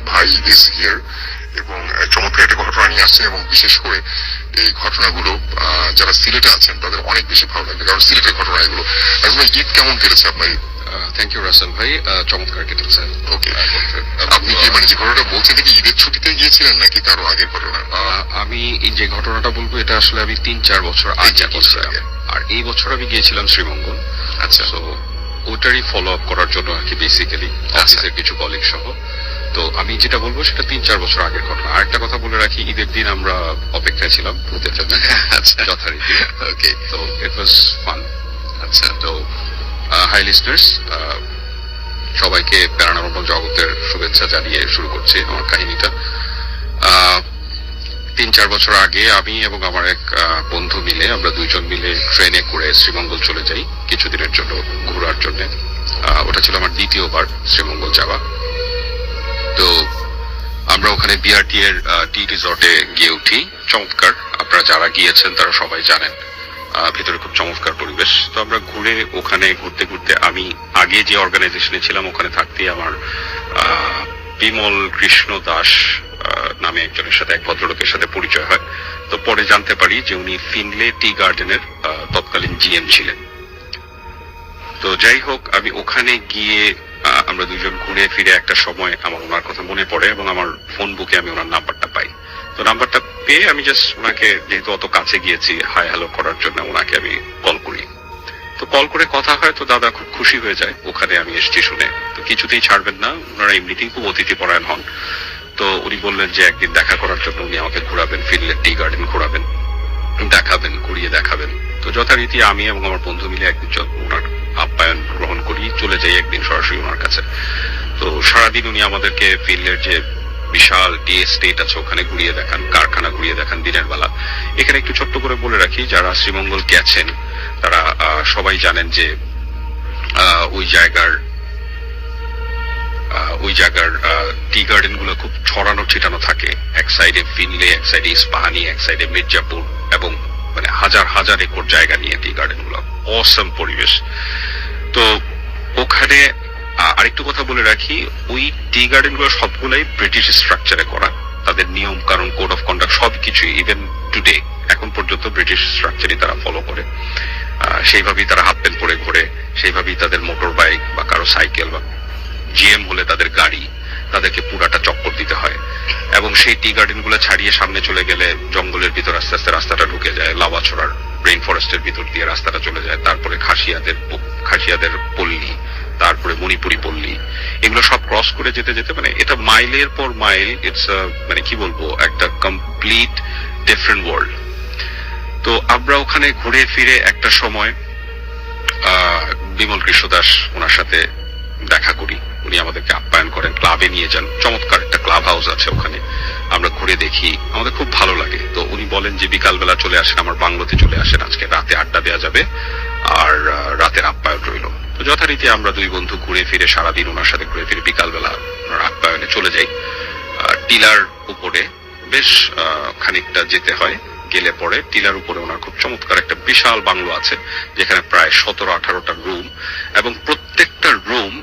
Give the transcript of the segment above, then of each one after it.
ভাই is here এবং চমৎকার একটা ঘটনা নিয়ে আসছে, এবং বিশেষ করে এই ঘটনাগুলো যারা সিলেটে আছেন তাদের অনেক বেশি ভালো লাগবে, কারণ সিলেটের ঘটনা এগুলো। আসলে ঈদ কেমন কেটেছে আপনার? থ্যাংক ইউ রাসেল ভাই, চমৎকার কেটেছে। ওকে, আপনি কি মানে যে ঘটনাটা বলছেন কি ঈদের ছুটিতে গিয়েছিলেন নাকি তারও আগের ঘটনা? আমি যে ঘটনাটা বলবো এটা আসলে আমি 3-4 বছর আগে, আর এই বছর আমি গিয়েছিলাম শ্রীমঙ্গল। আচ্ছা, তো ওটারই ফলো আপ করার জন্য আর কি, বেসিক্যালি অফিসের কিছু কলিগ সহ। তো আমি যেটা বলবো সেটা 3-4 বছর আগের ঘটনা। আরেকটা কথা বলে রাখি, ঈদের দিন আমরা অপেক্ষায় ছিলাম ভূত এফএম যথারীতি। ওকে, তো ইট ওয়াজ ফান। আচ্ছা, তো হাই লিস্টার্স, সবাইকে প্যারানর্মাল জগতের শুভেচ্ছা জানিয়ে শুরু করছি আমার কাহিনীটা। 3-4 বছর আগে আমি এবং আমার এক বন্ধু মিলে, আমরা দুইজন মিলে ট্রেনে করে শ্রীমঙ্গল চলে যাই কিছুদিনের জন্য ঘোরার জন্য। ওটা ছিল আমার দ্বিতীয়বার শ্রীমঙ্গল যাওয়া। তো আমরা ওখানে বিআরটি এর টি রিসর্টে গিয়ে উঠি। চমৎকার, আপনারা যারা গিয়েছেন তারা সবাই জানেন, ভেতরে খুব চমৎকার পরিবেশ। তো আমরা ওখানে ঘুরতে ঘুরতে, আমি আগে যে অর্গানাইজেশনে ছিলাম ওখানে থাকতেই আমার বিমল কৃষ্ণ দাস নামে একজনের সাথে, এক ভদ্রলোকের সাথে পরিচয় হয়। তো পরে জানতে পারি যে উনি ফিনলে টি গার্ডেনের তৎকালীন জিএম ছিলেন। তো যাই হোক, আমি ওখানে গিয়ে আমরা দুজন ঘুরে ফিরে একটা সময় আমার ওনার কথা মনে পড়ে এবং আমার ফোন বুকে আমি ওনার নাম্বারটা পাই। তো নাম্বারটা পেয়ে আমি জাস্ট ওনাকে, যেহেতু অত কাছে গিয়েছি, হাই হ্যালো করার জন্য ওনাকে আমি কল করি। তো কল করে কথা হয়, তো দাদা খুব খুশি হয়ে যায় ওখানে আমি এসেছি শুনে। তো কিছুতেই ছাড়বেন না, ওনারা এমনিতেই খুব অতিথি পরায়ণ হন। তো উনি বললেন যে একদিন দেখা করার জন্য উনি আমাকে ঘোরাবেন, ফিনলে টি গার্ডেন ঘোরাবেন, দেখাবেন, ঘুরিয়ে দেখাবেন। তো যথারীতি আমি এবং আমার বন্ধু মিলে একদিন ওনার আপ্যায়ন গ্রহণ করি, চলে যাই একদিন সরাসরি ওনার কাছে। তো সারাদিন উনি আমাদেরকে ফিনলের যে বিশাল টি এস্টেট আছে ওখানে ঘুরিয়ে দেখান, কারখানা ঘুরিয়ে দেখান দিনের বেলা। এখানে একটু ছোট্ট করে বলে রাখি, যারা শ্রীমঙ্গল গেছেন তারা সবাই জানেন যে ওই জায়গার টি গার্ডেন গুলো খুব ছড়ানো ছিটানো থাকে। এক সাইডে ফিনলে, এক সাইডে ইস্পাহানি, এক সাইডে মির্জাপুর, এবং মানে হাজার হাজার একর জায়গা নিয়ে টি গার্ডেন গুলো। অসম পরিবেশ। তো ওখানে আরেকটু কথা বলে রাখি, ওই টি গার্ডেন গুলো সবগুলাই ব্রিটিশ স্ট্রাকচারে করা। তাদের নিয়ম কানুন, কোড অফ কন্ডাক্ট সবকিছু ইভেন টুডে এখন পর্যন্ত ব্রিটিশ স্ট্রাকচারই তারা ফলো করে। সেইভাবেই তারা হাফ প্যান্ট পরে ঘোরে, সেইভাবেই তাদের মোটর বাইক বা কারো সাইকেল বা জিএম হলে তাদের গাড়ি, তাদেরকে পুরাটা চক্কর দিতে হয়। এবং সেই টি গার্ডেন গুলো ছাড়িয়ে সামনে চলে গেলে জঙ্গলের ভিতর আস্তে আস্তে রাস্তাটা ঢুকে যায়, লাভা ছড়ার রেইন ফরেস্টের ভিতর দিয়ে রাস্তাটা চলে যায়। তারপরে খাসিয়াদের পল্লী, তারপরে মণিপুরি পল্লী, এগুলো সব ক্রস করে যেতে যেতে মানে এটা মাইলের পর মাইল, ইটস মানে কি বলবো, একটা কমপ্লিট ডিফারেন্ট ওয়ার্ল্ড। তো আমরা ওখানে ঘুরে ফিরে একটা সময় বিমল কৃষ্ণ দাস ওনার সাথে দেখা করি। উনি আমাদেরকে আপ্যায়ন করেন, ক্লাবে নিয়ে যান। চমৎকার একটা ক্লাব হাউস আছে ওখানে, আমরা ঘুরে দেখি, আমাদের খুব ভালো লাগে। তো উনি বলেন যে বিকালবেলা চলে আসেন, আমার বাংলোতে চলে আসেন, আজকে রাতে আড্ডা দেওয়া যাবে আর রাতের আপ্যায়ন রইল। তো যথারীতি আমরা দুই বন্ধু ঘুরে ফিরে সারাদিন ওনার সাথে ঘুরে ফিরে বিকালবেলা ওনার আপ্যায়নে চলে যাই। টিলার উপরে বেশ খানিকটা যেতে হয়, গেলে পরে টিলার উপরে ওনার খুব চমৎকার একটা বিশাল বাংলো আছে, যেখানে প্রায় 17-18টা রুম, এবং প্রত্যেকটা রুম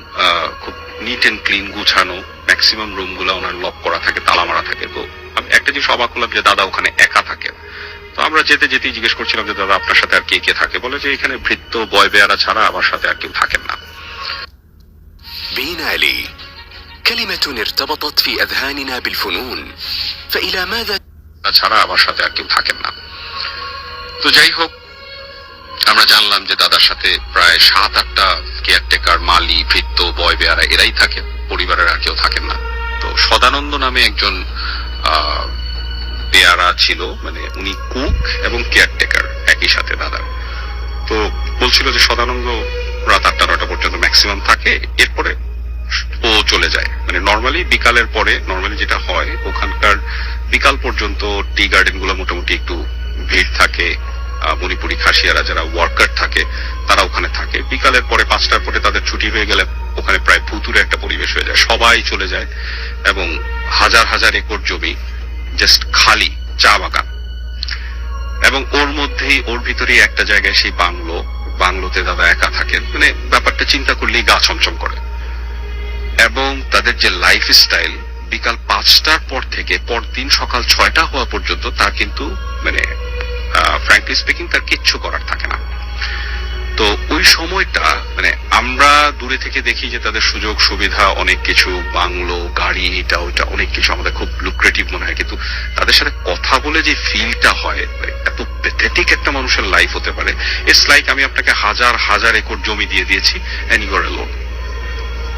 খুব নিট এন্ড ক্লিন, গুছানো। ম্যাক্সিমাম রুম গুলা ওনার লক করা থাকে, তালা মারা থাকে। তো আমি একটা জিনিস অবাক হলাম যে দাদা ওখানে একা থাকে। তো আমরা যেতে যেতেই জিজ্ঞেস করছিলাম যে দাদা আপনার সাথে আর কে কে থাকে? বলে যে এখানে ভৃত্য বয় বেয়ারা ছাড়া আমার সাথে আর কেউ থাকেন না। بينالي كلمة ارتبطت في أذهاننا بالفنون فإلى ماذا ছাড়া আমার সাথে আর কেউ থাকেন না। তো যাই হোক, আমরা জানলাম যে দাদার সাথে প্রায় 7-8টা কেয়ারটেকার, মালি, ভৃত্য, বয় বেয়ারা এরাই থাকে, পরিবারের আর কেউ থাকেন না। তো সদানন্দ নামে একজন বেয়ারা ছিল, মানে উনি কুক এবং কেয়ারটেকার একই সাথে দাদা। তো বলছিল যে সদানন্দ রাত 8টা-9টা পর্যন্ত ম্যাক্সিমাম থাকে, এরপরে ও চলে যায়। মানে নর্মালি বিকালের পরে, নর্মালি যেটা হয় ওখানকার বিকাল পর্যন্ত টি গার্ডেন গুলো মোটামুটি একটু ভিড় থাকে। মণিপুরি খাসিয়ারা যারা ওয়ার্কার থাকে তারা ওখানে থাকে। বিকালের পরে 5টার পরে তাদের ছুটি হয়ে গেলে ওখানে প্রায় ভুতুরে একটা পরিবেশ হয়ে যায়, সবাই চলে যায় এবং হাজার হাজার একর জমি জাস্ট খালি, চা বাগান। এবং ওর ভিতরেই একটা জায়গায় সেই বাংলোতে দাদা একা থাকেন। মানে ব্যাপারটা চিন্তা করলেই গা ছমছম করে। এবং তাদের যে লাইফ স্টাইল, বিকাল 5টার পর থেকে পরদিন সকাল 6টা হওয়া পর্যন্ত তার কিন্তু মানে ফ্র্যাঙ্কলি স্পিকিং তার কিচ্ছু করার থাকে না। তো ওই সময়টা মানে আমরা দূরে থেকে দেখি যে তাদের সুযোগ সুবিধা অনেক কিছু, বাংলো, গাড়ি, এটা ওইটা অনেক কিছু আমাদের খুব লুক্রেটিভ মনে হয়, কিন্তু তাদের সাথে কথা বলে যে ফিলটা হয় এত প্যাথেটিক একটা মানুষের লাইফ হতে পারে। ইটস লাইক আমি আপনাকে হাজার হাজার একর জমি দিয়ে দিয়েছি and you are alone,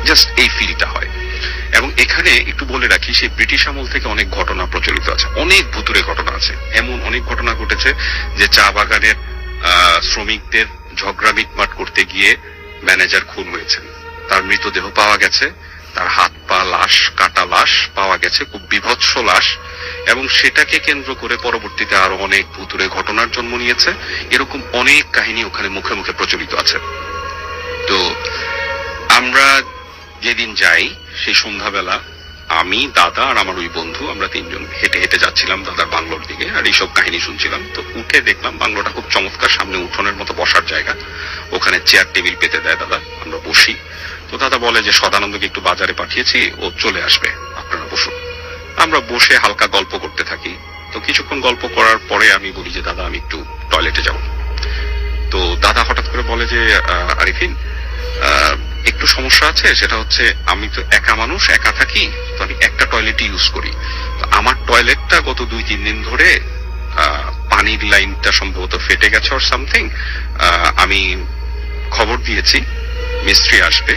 just এই ফিলটা হয়। এবং এখানে একটু বলে রাখি, সেই ব্রিটিশ আমল থেকে অনেক ঘটনা প্রচলিত আছে, অনেক ভুতুরে ঘটনা আছে। এমন অনেক ঘটনা ঘটেছে যে চা বাগানের শ্রমিকদের ঝগড়া মিটমাট করতে গিয়ে ম্যানেজার খুন হয়েছেন, তার মৃতদেহ পাওয়া গেছে, তার হাত পা লাশ, কাটা লাশ পাওয়া গেছে, খুব বিভৎস লাশ। এবং সেটাকে কেন্দ্র করে পরবর্তীতে আরো অনেক ভুতুরে ঘটনার জন্ম নিয়েছে। এরকম অনেক কাহিনী ওখানে মুখে মুখে প্রচলিত আছে। তো আমরা যেদিন যাই সেই সন্ধ্যাবেলা আমি, দাদা আর আমার ওই বন্ধু, আমরা তিনজন হেঁটে হেঁটে যাচ্ছিলাম দাদার বাংলোর দিকে, আর এইসব কাহিনী শুনছিলাম। তো উঠে দেখলাম বাংলোটা খুব চমৎকার, সামনে উঠোনের মতো বসার জায়গা, ওখানে চেয়ার টেবিল পেতে দেয় দাদা, আমরা বসি। তো দাদা বলে যে সদানন্দকে একটু বাজারে পাঠিয়েছি, ও চলে আসবে, আপনারা বসুন। আমরা বসে হালকা গল্প করতে থাকি। তো কিছুক্ষণ গল্প করার পরে আমি বলি যে দাদা আমি একটু টয়লেটে যাব। তো দাদা হঠাৎ করে বলে যে আরিফিন, একটু সমস্যা আছে, সেটা হচ্ছে আমি তো একা মানুষ, একা থাকি, তো আমি একটা টয়লেটই ইউজ করি। তো আমার টয়লেটটা গত 2-3 দিন ধরে পানির লাইনটা সম্ভবত ফেটে গেছে অর সামথিং। আমি খবর দিয়েছি মিস্ত্রি আসবে।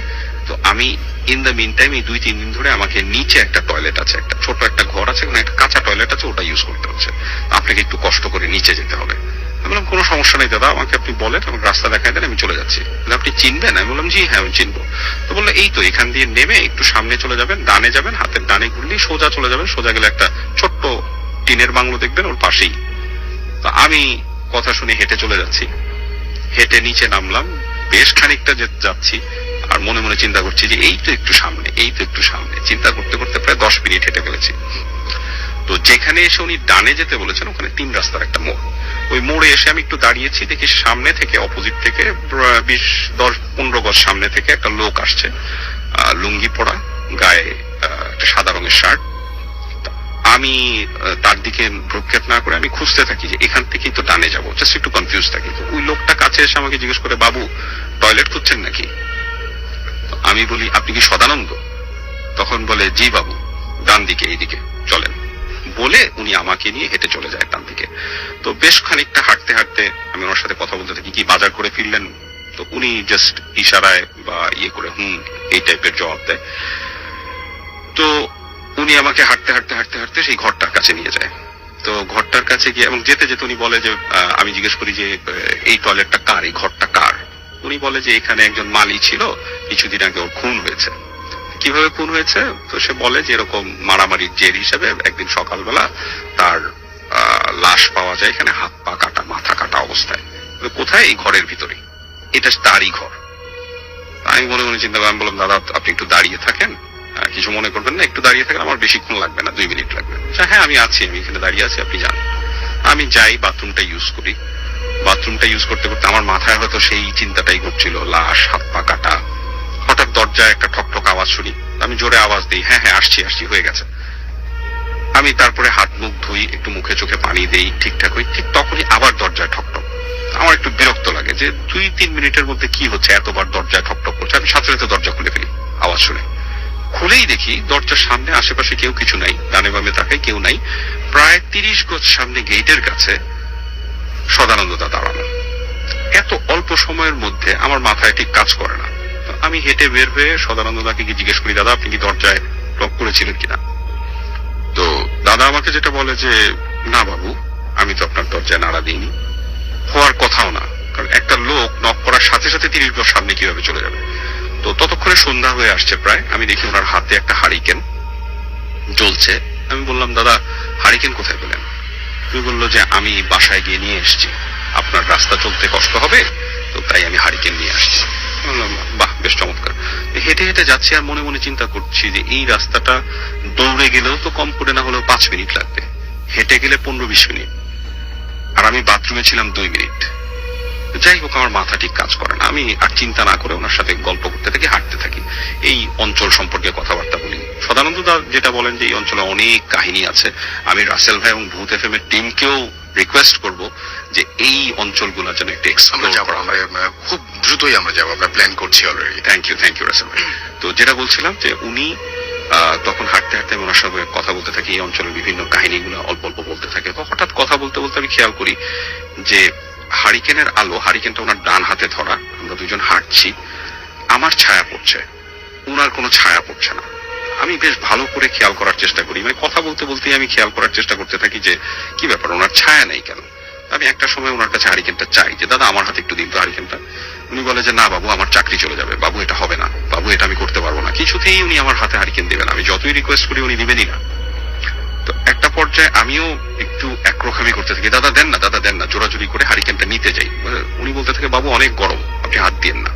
তো আমি ইন দ্য মিন টাইম এই 2-3 দিন ধরে আমাকে নিচে একটা টয়লেট আছে, একটা ছোট একটা ঘর আছে, ওখানে একটা কাঁচা টয়লেট আছে, ওটা ইউজ করতে হচ্ছে। আপনাকে একটু কষ্ট করে নিচে যেতে হবে। আমি বললাম কোনো সমস্যা নেই দাদা, আমাকে আপনি বলেন, আমাকে রাস্তা দেখায় দেন, আমি চলে যাচ্ছি। আপনি চিনবেন? আমি বললাম জি হ্যাঁ আমি চিনবো। তো বললো এই তো এখান দিয়ে নেমে একটু সামনে চলে যাবেন, ডানে যাবেন, হাতের ডানে ঘুরলেই সোজা চলে যাবেন, সোজা গেলে একটা ছোট্ট টিনের বাংলো দেখবেন, ওর পাশেই। তো আমি কথা শুনে হেঁটে চলে যাচ্ছি। হেঁটে নিচে নামলাম, বেশ খানিকটা যাচ্ছি, আর মনে মনে চিন্তা করছি যে এই তো একটু সামনে, এই তো একটু সামনে। চিন্তা করতে করতে প্রায় 10 মিনিট হেঁটে ফেলেছি। তো যেখানে এসে উনি ডানে যেতে বলেছেন ওখানে 3 রাস্তার একটা মোড়। ওই মোড়ে এসে আমি একটু দাঁড়িয়েছি, দেখি সামনে থেকে, অপোজিট থেকে 10-15 গজ সামনে থেকে একটা লোক আসছে, লুঙ্গি পরা, গায়ে একটা সাদা রঙের শার্ট। আমি তার দিকে ভ্রুক্ষেপ না করে আমি খুঁজতে থাকি যে এখান থেকেই তো ডানে যাবো, জাস্ট একটু কনফিউজ থাকি। তো ওই লোকটা কাছে এসে আমাকে জিজ্ঞেস করে, বাবু টয়লেট খুঁজছেন নাকি? আমি বলি আপনি কি সদানন্দ? তখন বলে জি বাবু, ডান দিকে, এইদিকে চলেন। বলে উনি আমাকে নিয়ে হেঁটে চলে যায় ডান দিকে। তো বেশ খানিকটা হাঁটতে হাঁটতে আমি ওনার সাথে কথা বলতে থাকি, কি বাজার করে ফিরলেন? তো উনি জাস্ট ইশারায় বা ইয়ে করে এই টাইপের জবাব দেয়। তো উনি আমাকে হাঁটতে হাঁটতে হাঁটতে হাঁটতে সেই ঘরটার কাছে নিয়ে যায়। তো ঘরটার কাছে গিয়ে, এবং যেতে যেতে উনি বলে যে আমি জিজ্ঞেস করি যে এই টয়লেটটা কার, এই ঘরটা কার? উনি বলে যে এখানে একজন মালি ছিল, কিছুদিন আগে ওর খুন হয়েছে। কিভাবে খুন হয়েছে? তো সে বলে যে এরকম মারামারির জের হিসেবে একদিন সকালবেলা তার লাশ পাওয়া যায় এখানে, হাত পা কাটা, মাথা কাটা অবস্থায়। কোথায়? এই ঘরের ভিতরে, এটা তারই ঘর। আমি মনে মনে চিন্তা করলাম, বললাম দাদা আপনি একটু দাঁড়িয়ে থাকেন, কিছু মনে করবেন না, একটু দাঁড়িয়ে থাকেন, আমার বেশিক্ষণ লাগবে না, 2 মিনিট লাগবে। হ্যাঁ আমি আছি, আমি এখানে দাঁড়িয়ে আছি, আপনি যান। আমি যাই, বাথরুমটা ইউজ করি। বাথরুমটা ইউজ করতে করতে আমার মাথায় হয়তো সেই চিন্তাটাই ঘুরছিল, লাশ, হাত পা কাটা। হঠাৎ দরজায় একটা ঠকঠক আওয়াজ শুনি, আমি জোরে আওয়াজ দিই, হ্যাঁ হ্যাঁ আসছি আসছি, হয়ে গেছে। আমি তারপরে হাত মুখ ধুই, একটু মুখে চোখে পানি দেই, ঠিকঠাক হই, ঠিক তখনই আবার দরজায় ঠকঠক। আমার একটু বিরক্ত লাগে যে 2-3 মিনিটের মধ্যে কি হচ্ছে, এতবার দরজায় ঠকঠক করছে। আমি সাথে সাথে দরজা খুলে ফেলি আওয়াজ শুনে। খুলেই দেখি দরজার সামনে আশেপাশে কেউ কিছু নাই, ডানে বামে তাকাই, কেউ নাই। প্রায় 30 গজ সামনে গেটের কাছে সদানন্দ দা দাঁড়ানো। এত অল্প সময়ের মধ্যে আমার মাথায় ঠিক কাজ করে না। আমি হেঁটে বের হয়ে সদানন্দ দাকে গিয়ে জিজ্ঞেস করি, দাদা আপনি কি দরজায় লক করেছিলেন কিনা? তো দাদা আমাকে যেটা বলে যে না বাবু, আমি তো আপনার দরজায় নাড়া দিইনি, হওয়ার কথাও না, কারণ একটা লোক নক করার সাথে সাথে 30 গজ সামনে কিভাবে চলে যাবে? তো ততক্ষণে সন্ধ্যা হয়ে আসছে প্রায়। আমি দেখি ওনার হাতে একটা হারিকেন জ্বলছে। আমি বললাম দাদা হারিকেন কোথায় পেলেন? তুমি বললো যে আমি বাসায় গিয়ে নিয়ে এসছি, আপনার রাস্তা চলতে কষ্ট হবে, তো তাই আমি হারিকেন নিয়ে আসছি। বললাম বাহ, বেশ চমৎকার। হেঁটে হেঁটে যাচ্ছি আর মনে মনে চিন্তা করছি যে এই রাস্তাটা দৌড়ে গেলেও তো কম করে না হলেও 5 মিনিট লাগবে, হেঁটে গেলে 15-20 মিনিট, আর আমি বাথরুমে ছিলাম 2 মিনিট। যাই হোক আমার মাথা ঠিক কাজ করে না। আমি আর চিন্তা না করে ওনার সাথে গল্প করতে থাকি, হাঁটতে থাকি, এই অঞ্চল সম্পর্কে কথাবার্তা বলি। সদানন্দ দা যেটা বলেন যে এই অঞ্চলে অনেক কাহিনী আছে, আমি রাসেল ভাই এবং ভূত এফএম এর টিমকেও রিকোয়েস্ট করব যে এই অঞ্চলগুলো যেন একটু আমরা এক্সপ্লোর যাবো, করা হয়। আমরা খুব দ্রুতই আমরা যাবো, আমরা প্ল্যান করছি অলরেডি। থ্যাংক ইউ রাসেল ভাই। তো যেটা বলছিলাম যে উনি তখন হাঁটতে হাঁটতে আমি ওনার সঙ্গে কথা বলতে থাকি, এই অঞ্চলের বিভিন্ন কাহিনীগুলো অল্প অল্প বলতে থাকে। তো হঠাৎ কথা বলতে বলতে আমি খেয়াল করি যে হারিকেনের আলো, হারিকেনটা ওনার ডান হাতে ধরা, আমরা দুজন হাঁটছি, আমার ছায়া পড়ছে, ওনার কোনো ছায়া পড়ছে না। আমি বেশ ভালো করে খেয়াল করার চেষ্টা করি, মানে কথা বলতে বলতেই আমি খেয়াল করার চেষ্টা করতে থাকি যে কি ব্যাপার, ওনার ছায়া নেই কেন। আমি একটা সময় ওনার কাছে হারিকেনটা চাই যে দাদা আমার হাতে একটু দিন তো হারিকেনটা। উনি বলে যে না বাবু, আমার চাকরি চলে যাবে, বাবু এটা হবে না, বাবু এটা আমি করতে পারবো না। কিছুতেই উনি আমার হাতে হারিকেন দেবেন, আমি যতই রিকোয়েস্ট করি উনি দিবেনই না। তো একটা পর্যায়ে আমিও একটু একরকমি করতে থাকি, দাদা দেন না, দাদা দেন না, জোরাজুরি করে হারিকেনটা নিতে যাই। উনি বলতে থাকে বাবু অনেক গরম, আপনি হাত দিয়েন না।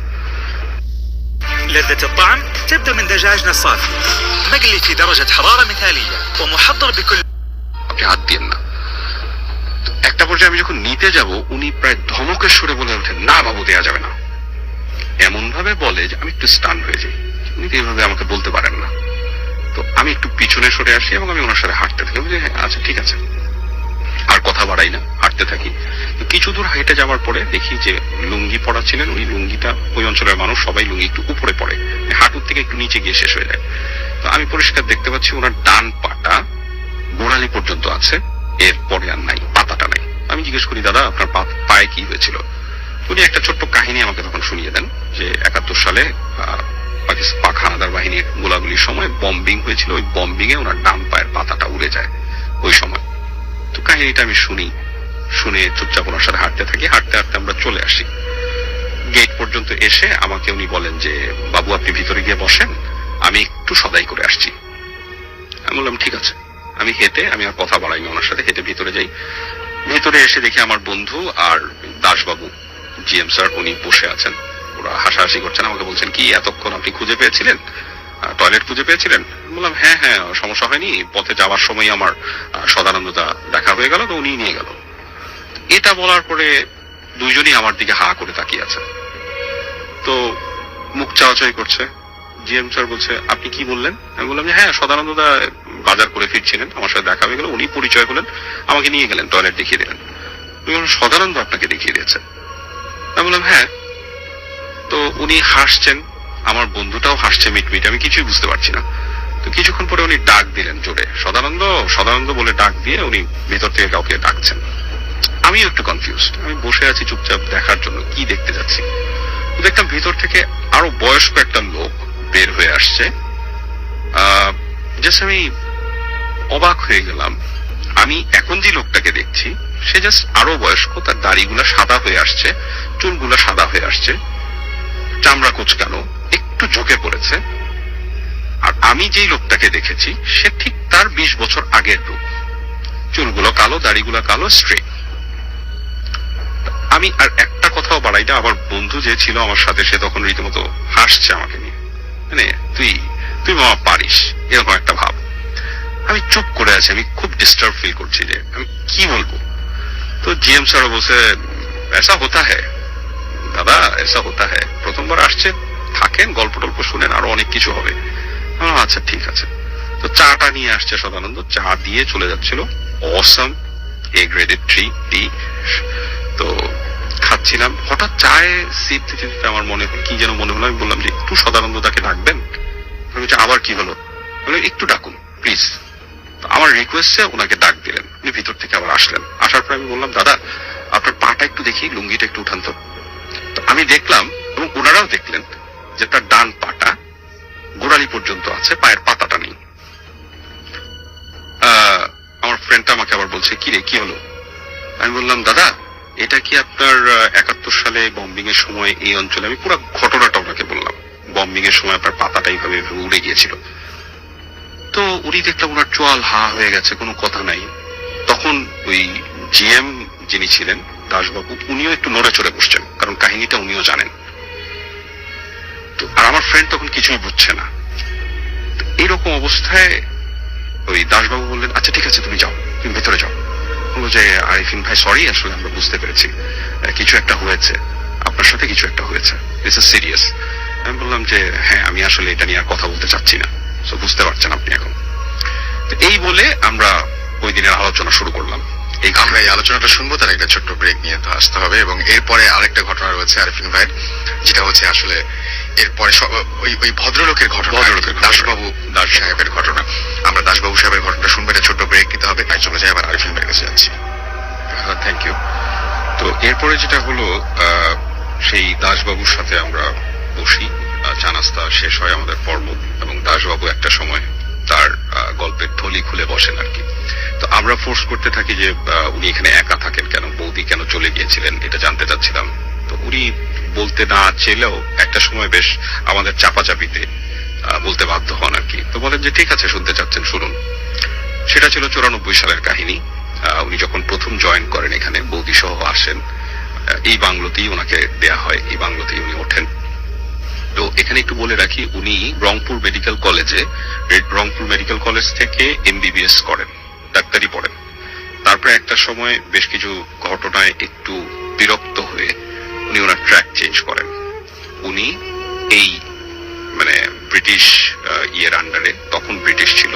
لذة الطعم تبدأ من دجاجنا الصافي مقلي في درجة حرارة مثالية ومحضر بكل আপনি হাত দিয়েন না। তো একটা পর্যায়ে আমি যখন নিতে যাব উনি প্রায় ধমকের সুরে বলে ওঠেন, না বাবু দেয়া যাবে না। এমন ভাবে বলে যে আমি একটু স্টান হয়ে যাই, উনি তো এইভাবে আমাকে বলতে পারেন না। তো আমি একটু পিছনে সরে আসি এবং আমি ওনার সাথে হাঁটতে থাকি, বলি হ্যাঁ আচ্ছা ঠিক আছে, আর কথা বাড়াই না, হাঁটতে থাকি। তো কিছু দূর হেঁটে যাওয়ার পরে দেখি যে লুঙ্গি পরা ছিলেন, ওই লুঙ্গিটা ওই অঞ্চলের মানুষ সবাই লুঙ্গি একটু উপরে পড়ে, হাঁটুর থেকে একটু নিচে গিয়ে শেষ হয়ে যায়। তো আমি পরিষ্কার দেখতে পাচ্ছি ওনার ডান পাটা গোড়ালি পর্যন্ত আছে, এর পরে আর নাই, পাতাটা নাই। আমি জিজ্ঞেস করি দাদা আপনার পায়ে কি হয়েছিল? উনি একটা ছোট্ট কাহিনী আমাকে তখন শুনিয়ে দেন যে 71 সালে পাক হানাদার বাহিনীর গোলাগুলির সময় বম্বিং হয়েছিল, ওই বম্বিং এ ওনার ডান পায়ের পাতাটা উড়ে যায় ওই সময়। তো কাহিনীটা আমি শুনে চুপচাপ ওনার সাথে হাঁটতে থাকি, হাঁটতে হাঁটতে আমরা চলে আসি। গেট পর্যন্ত এসে আমাকে উনি বলেন যে বাবু আপনি ভিতরে গিয়ে বসেন, আমি একটু সদাই করে আসছি। আমি বললাম ঠিক আছে। আমি আর কথা বাড়াইনি, ওনার সাথে হেঁটে ভিতরে যাই। ভিতরে এসে দেখি আমার বন্ধু আর দাসবাবু জিএম স্যার উনি বসে আছেন, ওরা হাসাহাসি করছেন। আমাকে বলছেন কি এতক্ষণ আপনি খুঁজে পেয়েছিলেন, টয়লেট খুঁজে পেয়েছিলেন? বললাম হ্যাঁ হ্যাঁ সমস্যা হয়নি, পথে যাওয়ার সময় আমার সদানন্দতা দেখা হয়ে গেল, তো উনি নিয়ে গেল। এটা বলার পরে দুইজনই আমার দিকে হা করে তাকিয়ে আছে, তো মুখ চাওয়াচাই করছে। জিএম স্যার বলছে আপনি কি বললেন? আমি বললাম যে হ্যাঁ সদানন্দদা বাজার করে ফিরছিলেন, আমার সাথে দেখা হয়ে গেল, উনি পরিচয় হলেন, আমাকে নিয়ে গেলেন, টয়লেট দেখিয়ে দিলেন। সদানন্দ আপনাকে দেখিয়ে দিয়েছে? আমি বললাম হ্যাঁ। তো উনি হাসছেন, আমার বন্ধুটাও হাসছে মিটমিট, আমি কিছুই বুঝতে পারছি না। তো কিছুক্ষণ পরে উনি ডাক দিলেন জোরে, সদানন্দ সদানন্দ বলে ডাক দিয়ে উনি ভেতর থেকে কাউকে ডাকছেন। আমিও একটু কনফিউজড, আমি বসে আছি চুপচাপ দেখার জন্য কি দেখতে যাচ্ছি। দেখলাম ভিতর থেকে আরো বয়স্ক একটা লোক বের হয়ে আসছে। জাস্ট আমি অবাক হয়ে গেলাম, আমি এখন যে লোকটাকে দেখছি সে জাস্ট আরো বয়স্ক, তার দাড়িগুলা সাদা হয়ে আসছে, চুলগুলা সাদা হয়ে আসছে, চামড়া কুচকানো, একটু ঝুঁকে পড়েছে। আর আমি যেই লোকটাকে দেখেছি সে ঠিক তার 20 বছর আগের রূপ, চুলগুলো কালো, দাড়িগুলো কালো, স্ট্রেট। আমি আর একটা কথাও বাড়াই না। আমার বন্ধু যে ছিল আমার সাথে সে তখন রীতিমতো হাসছে আমাকে নিয়ে, মানে তুই মামা পারিস, এরকম একটা ভাব। আমি চুপ করে আছি, আমি খুব ডিস্টার্ব ফিল করছি যে আমি কি বলবো। তো জিএম স্যার বলছে এসা হতা হ্যায় দাদা, এসা হতা হ্যায়, প্রথমবার আসছেন, থাকেন, গল্প টল্প শুনেন, আরো অনেক কিছু হবে। আচ্ছা ঠিক আছে। তো চাটা নিয়ে আসছে সদানন্দ, চা দিয়ে চলে যাচ্ছিল, অসাম এ গ্রেডেড 3 টি। তো খাচ্ছিলাম, হঠাৎ চায়ে সিপ দিতে দিতে আমার মনে হলো কি যেন মনে হলো, আমি বললাম যে একটু সদানন্দদাকে ডাকবেন? আবার কি হলো? একটু ডাকুন প্লিজ। আমার রিকোয়েস্টে ওনাকে ডাক দিলেন, উনি ভিতর থেকে আবার আসলেন। আসার পর আমি বললাম দাদা আপনার পাটা একটু দেখি, লুঙ্গিটা একটু উঠান তো। আমি দেখলাম এবং ওনারাও দেখলেন যে তার ডান পাটা গোড়ালি পর্যন্ত আছে, পায়ের পাতাটা নেই। আমার ফ্রেন্ডটা আমাকে আবার বলছে কি রে কি হলো? আমি বললাম দাদা এটা কি আপনার 71 সালে বম্বিং এর সময় এই অঞ্চলে, আমি পুরো ঘটনাটা ওনাকে বললাম, বম্বিং এর সময় আপনার পাতাটা এইভাবে উড়ে গিয়েছিল। তো উনি দেখলাম ওনার চোয়াল হা হয়ে গেছে, কোনো কথা নাই। তখন ওই জিএম যিনি ছিলেন দাসবাবু, উনিও একটু নড়ে চড়ে বসছেন, কারণ কাহিনীটা উনিও জানেন। তো আর আমার ফ্রেন্ড তখন কিছুই বুঝছে না। এইরকম অবস্থায় ওই দাসবাবু বললেন আচ্ছা ঠিক আছে তুমি যাও, তুমি ভেতরে যাও। বললো যে আরিফিন ভাই সরি, আসলে আমরা বুঝতে পেরেছি কিছু একটা হয়েছে, আপনার সাথে কিছু একটা হয়েছে, ইটস সিরিয়াস। আমি বললাম যে হ্যাঁ আমি আসলে এটা নিয়ে আর কথা বলতে চাচ্ছি না, সো বুঝতে পারছেন আপনি এখন। তো এই বলে আমরা ওই দিনের আলোচনা শুরু করলাম। আমরা এই আলোচনাটা শুনবো, তার একটা ছোট্ট ব্রেক নিয়ে তো আসতে হবে, এবং এরপরে আরেকটা ঘটনা রয়েছে আরিফিন ভাইয়ের, যেটা হচ্ছে আসলে এরপরে ওই ভদ্রলোকের ঘটনা, দাসবাবু সাহেবের ঘটনা। আমরা দাসবাবু সাহেবের ঘটনাটা শুনবো, একটা ছোট্ট ব্রেক নিতে হবে, তাই চলে যাই আবার আরিফিন ভাইয়ের কাছে যাচ্ছি। Thank you. তো এরপরে যেটা হলো, সেই দাসবাবুর সাথে আমরা বসি, চা নাস্তা শেষ হয় আমাদের পর্ব, এবং দাসবাবু একটা সময় তার গল্পের থলি খুলে বসেন আর কি। তো আমরা ফোর্স করতে থাকি যে উনি এখানে একা থাকেন কেন, বৌদি কেন চলে গিয়েছিলেন, এটা জানতে চাচ্ছিলাম। তো উনি বলতে না চেলেও একটা সময় বেশ আমাদের চাপাচাপিতে বলতে বাধ্য হন আর কি। তো বলেন যে ঠিক আছে, শুনতে চাচ্ছেন শুনুন। সেটা ছিল 94 সালের কাহিনী। উনি যখন প্রথম জয়েন করেন এখানে, বৌদি সহ আসেন, এই বাংলোতেই ওনাকে দেয়া হয়, এই বাংলোতেই উনি ওঠেন। তো এখানে একটু বলে রাখি, উনি রংপুর মেডিকেল কলেজ থেকে MBBS করেন, ডাক্তারি পড়েন। তারপরে একটা সময় বেশ কিছু ঘটনায় একটু বিরক্ত হয়ে উনি ওনার ট্র্যাক চেঞ্জ করেন। উনি এই মানে ব্রিটিশ ইয়ের আন্ডারে, তখন ব্রিটিশ ছিল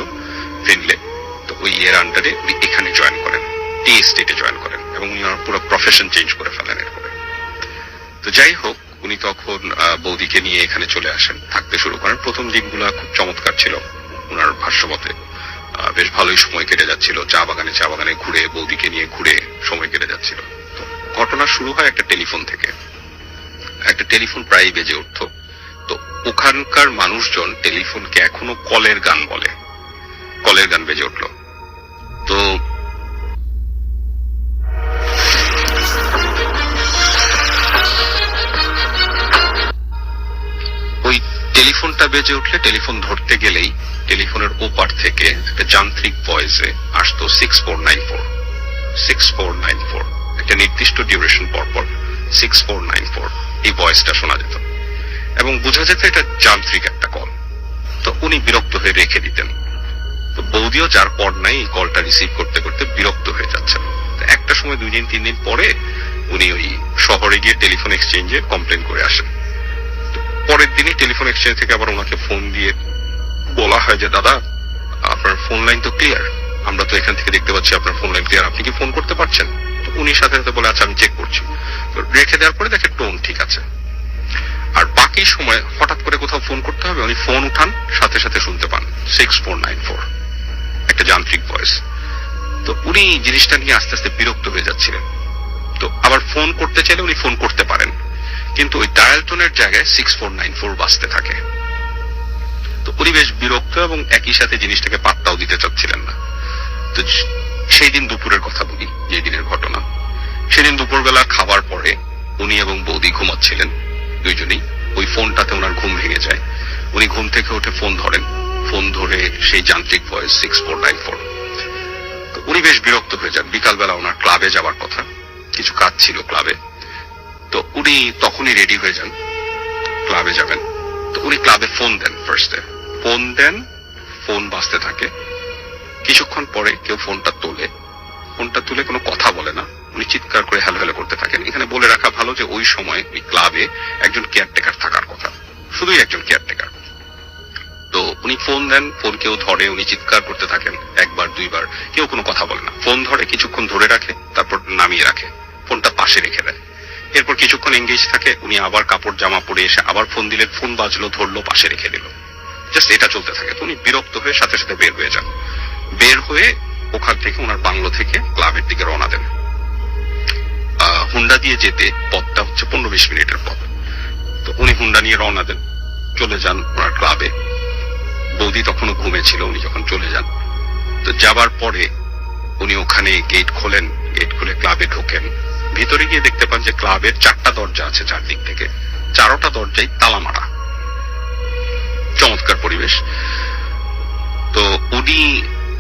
ফিনলে, তো ওই ইয়ের আন্ডারে উনি এখানে জয়েন করেন, টি স্টেটে জয়েন করেন, এবং উনি ওনার পুরো প্রফেশন চেঞ্জ করে ফেলেন এরপরে। তো যাই হোক, উনি তখন বৌদিকে নিয়ে এখানে চলে আসেন, থাকতে শুরু করেন। প্রথম দিনগুলো খুব চমৎকার ছিল ওনার ভাষ্যমতে, বেশ ভালোই সময় কেটে যাচ্ছিল, চা বাগানে ঘুরে, বৌদিকে নিয়ে ঘুরে সময় কেটে যাচ্ছিল। তো ঘটনা শুরু হয় একটা টেলিফোন থেকে। একটা টেলিফোন প্রায় বেজে উঠত। তো ওখানকার মানুষজন টেলিফোনকে এখনো কলের গান বলে। কলের গান বেজে উঠলো। তো ওই টেলিফোনটা বেজে উঠলে, টেলিফোন ধরতে গেলেই টেলিফোনের ওপার থেকে একটা যান্ত্রিক ভয়েসে আসতো 6494, একটা নির্দিষ্ট ডিউরেশন পর 6494 এই ভয়েসটা শোনা যেত, এবং বোঝা যেত এটা যান্ত্রিক একটা কল। তো উনি বিরক্ত হয়ে রেখে দিতেন। তো বৌদিও যার পর নাই এই কলটা রিসিভ করতে করতে বিরক্ত হয়ে যাচ্ছেন। একটা সময় 2 দিন 3 দিন পরে উনি ওই শহরে গিয়ে টেলিফোন এক্সচেঞ্জে কমপ্লেন করে আসেন। পরের দিনই টেলিফোন এক্সচেঞ্জ থেকে আবার ওনাকে ফোন দিয়ে বলা হয় যে দাদা, আপনার ফোন লাইন তো ক্লিয়ার, আমরা তো এখান থেকে দেখতে পাচ্ছি আপনার ফোন লাইন ক্লিয়ার, আপনি কি ফোন করতে পারছেন? তো উনি সাথে সাথে বলে আচ্ছা আমি চেক করছি। তো রেখে দেওয়ার পরে দেখে টোন ঠিক আছে। আর বাকি সময় হঠাৎ করে কোথাও ফোন করতে হবে, উনি ফোন উঠান, সাথে সাথে শুনতে পান 6494, একটা যান্ত্রিক ভয়েস। তো উনি জিনিসটা নিয়ে আস্তে আস্তে বিরক্ত হয়ে যাচ্ছিলেন। তো আবার ফোন করতে চাইলে উনি ফোন করতে পারেন, কিন্তু ওই ডায়াল টোনের জায়গায় 6494 বাজতে থাকে। তো উনি বেশ বিরক্ত এবং একই সাথে জিনিসটাকে পাত্তাও দিতে চাচ্ছিলেন না। তো সেই দিন দুপুরের কথা বলি, যে দিনের ঘটনা। সেদিন দুপুরবেলা খাবার পরে উনি এবং বৌদি ঘুমাচ্ছিলেন দুইজনেই। ওই ফোনটাতে ওনার ঘুম ভেঙে যায়। উনি ঘুম থেকে উঠে ফোন ধরেন, ফোন ধরে সেই যান্ত্রিক ভয়েস 6494। তো উনি বেশ বিরক্ত হয়ে যান। বিকালবেলা ওনার ক্লাবে যাওয়ার কথা, কিছু কাজ ছিল ক্লাবে। তো উনি তখনই রেডি হয়ে যান, ক্লাবে যাবেন। তো উনি ক্লাবে ফোন দেন, ফার্স্টে ফোন দেন, ফোন বাজতে থাকে। কিছুক্ষণ পরে কেউ ফোনটা তুলে কোনো কথা বলে না, উনি চিৎকার করে হ্যালো হ্যালো করতে থাকেন। এখানে বলে রাখা ভালো যে ওই সময় ওই ক্লাবে একজন কেয়ারটেকার থাকার কথা, শুধুই একজন কেয়ারটেকার। তো উনি ফোন দেন, ফোন কেউ ধরে, উনি চিৎকার করতে থাকেন, একবার দুইবার, কেউ কোনো কথা বলে না। ফোন ধরে, কিছুক্ষণ ধরে রাখে, তারপর নামিয়ে রাখে, ফোনটা পাশে রেখে দেয়। এরপর কিছুক্ষণ এঙ্গেজ থাকে, উনি আবার কাপড় জামা পরে এসে আবার ফোন দিলেন, ফোন বাজলো, ধরলো, পাশে রেখে দিল। জাস্ট এটা চলতে থাকে। তো উনি বিরক্ত হয়ে সাথে সাথে বের হয়ে যান। বের হয়ে ওখান থেকে ওনার বাংলো থেকে ক্লাবের দিকে রওনা দেন। হুন্ডা দিয়ে যেতে পথটা হচ্ছে 15-20 মিনিটের পথ। তো উনি হুন্ডা নিয়ে রওনা দেন, চলে যান ওনার ক্লাবে। বৌদি তখনও ঘুমেছিল উনি যখন চলে যান। তো যাবার পরে উনি ওখানে গেট খোলেন, গেট খুলে ক্লাবে ঢোকেন। ভিতরে গিয়ে দেখতে পান যে ক্লাবের 4টা দরজা আছে, চারদিক থেকে 4টা দরজাই তালা মারা। চমৎকার পরিবেশ। তো উনি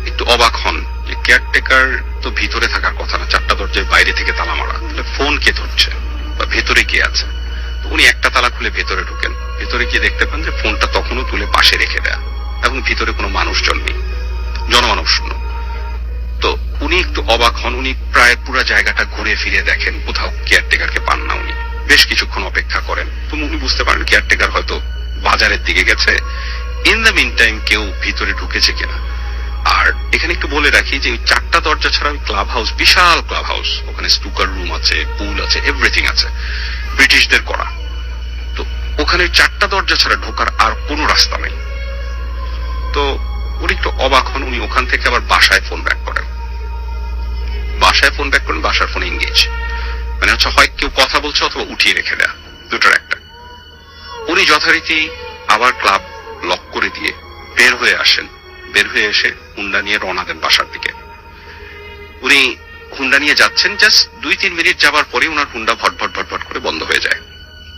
একটু অবাক হন যে কেয়ারটেকার তো ভিতরে থাকার কথা না, 4টা দরজায় বাইরে থেকে তালা মারা, তাহলে ফোন কে ধরছে বা ভেতরে কে আছে? তো উনি একটা তালা খুলে ভেতরে ঢোকেন। ভেতরে গিয়ে দেখতে পান যে ফোনটা তখনও তুলে পাশে রেখে দেয়া, এবং ভিতরে কোনো মানুষজন নেই, জনমানব শূন্য। তো উনি একটু অবাক হন। উনি প্রায় পুরো জায়গাটা ঘুরে ফিরে দেখেন, কোথাও কেয়ারটেকারকে পান না। উনি বেশ কিছুক্ষণ অপেক্ষা করেন। তো উনি বুঝতে পারেন কেয়ারটেকার হয়তো বাজারের দিকে গেছে। ইন দ্য মিন টাইম কেউ ভিতরে ঢুকেছে কিনা। আর এখানে একটু বলে রাখি যে ওই 4টা দরজা ছাড়া ওই ক্লাব হাউস, বিশাল ক্লাব হাউস, ওখানে স্নুকার রুম আছে, পুল আছে, এভরিথিং আছে, ব্রিটিশদের করা। তো ওখানে ওই 4টা দরজা ছাড়া ঢোকার আর কোনো রাস্তা নেই। তো উনি একটু অবাক হন। উনি ওখান থেকে আবার বাসায় ফোন ব্যাক করেন, বাসার ফোন এঙ্গেজ, মানে হচ্ছে হয় কেউ কথা বলছে অথবা উঠিয়ে রেখে দেয়া, দুটোর একটা। উনি যথারীতি আবার ক্লাব লক করে দিয়ে বের হয়ে আসেন। বের হয়ে এসে হুন্ডা নিয়ে রওনা দেন বাসার দিকে। উনি হুন্ডা নিয়ে যাচ্ছেন, জাস্ট 2-3 মিনিট যাবার পরে ওনার হুন্ডা ভটভট করে বন্ধ হয়ে যায়।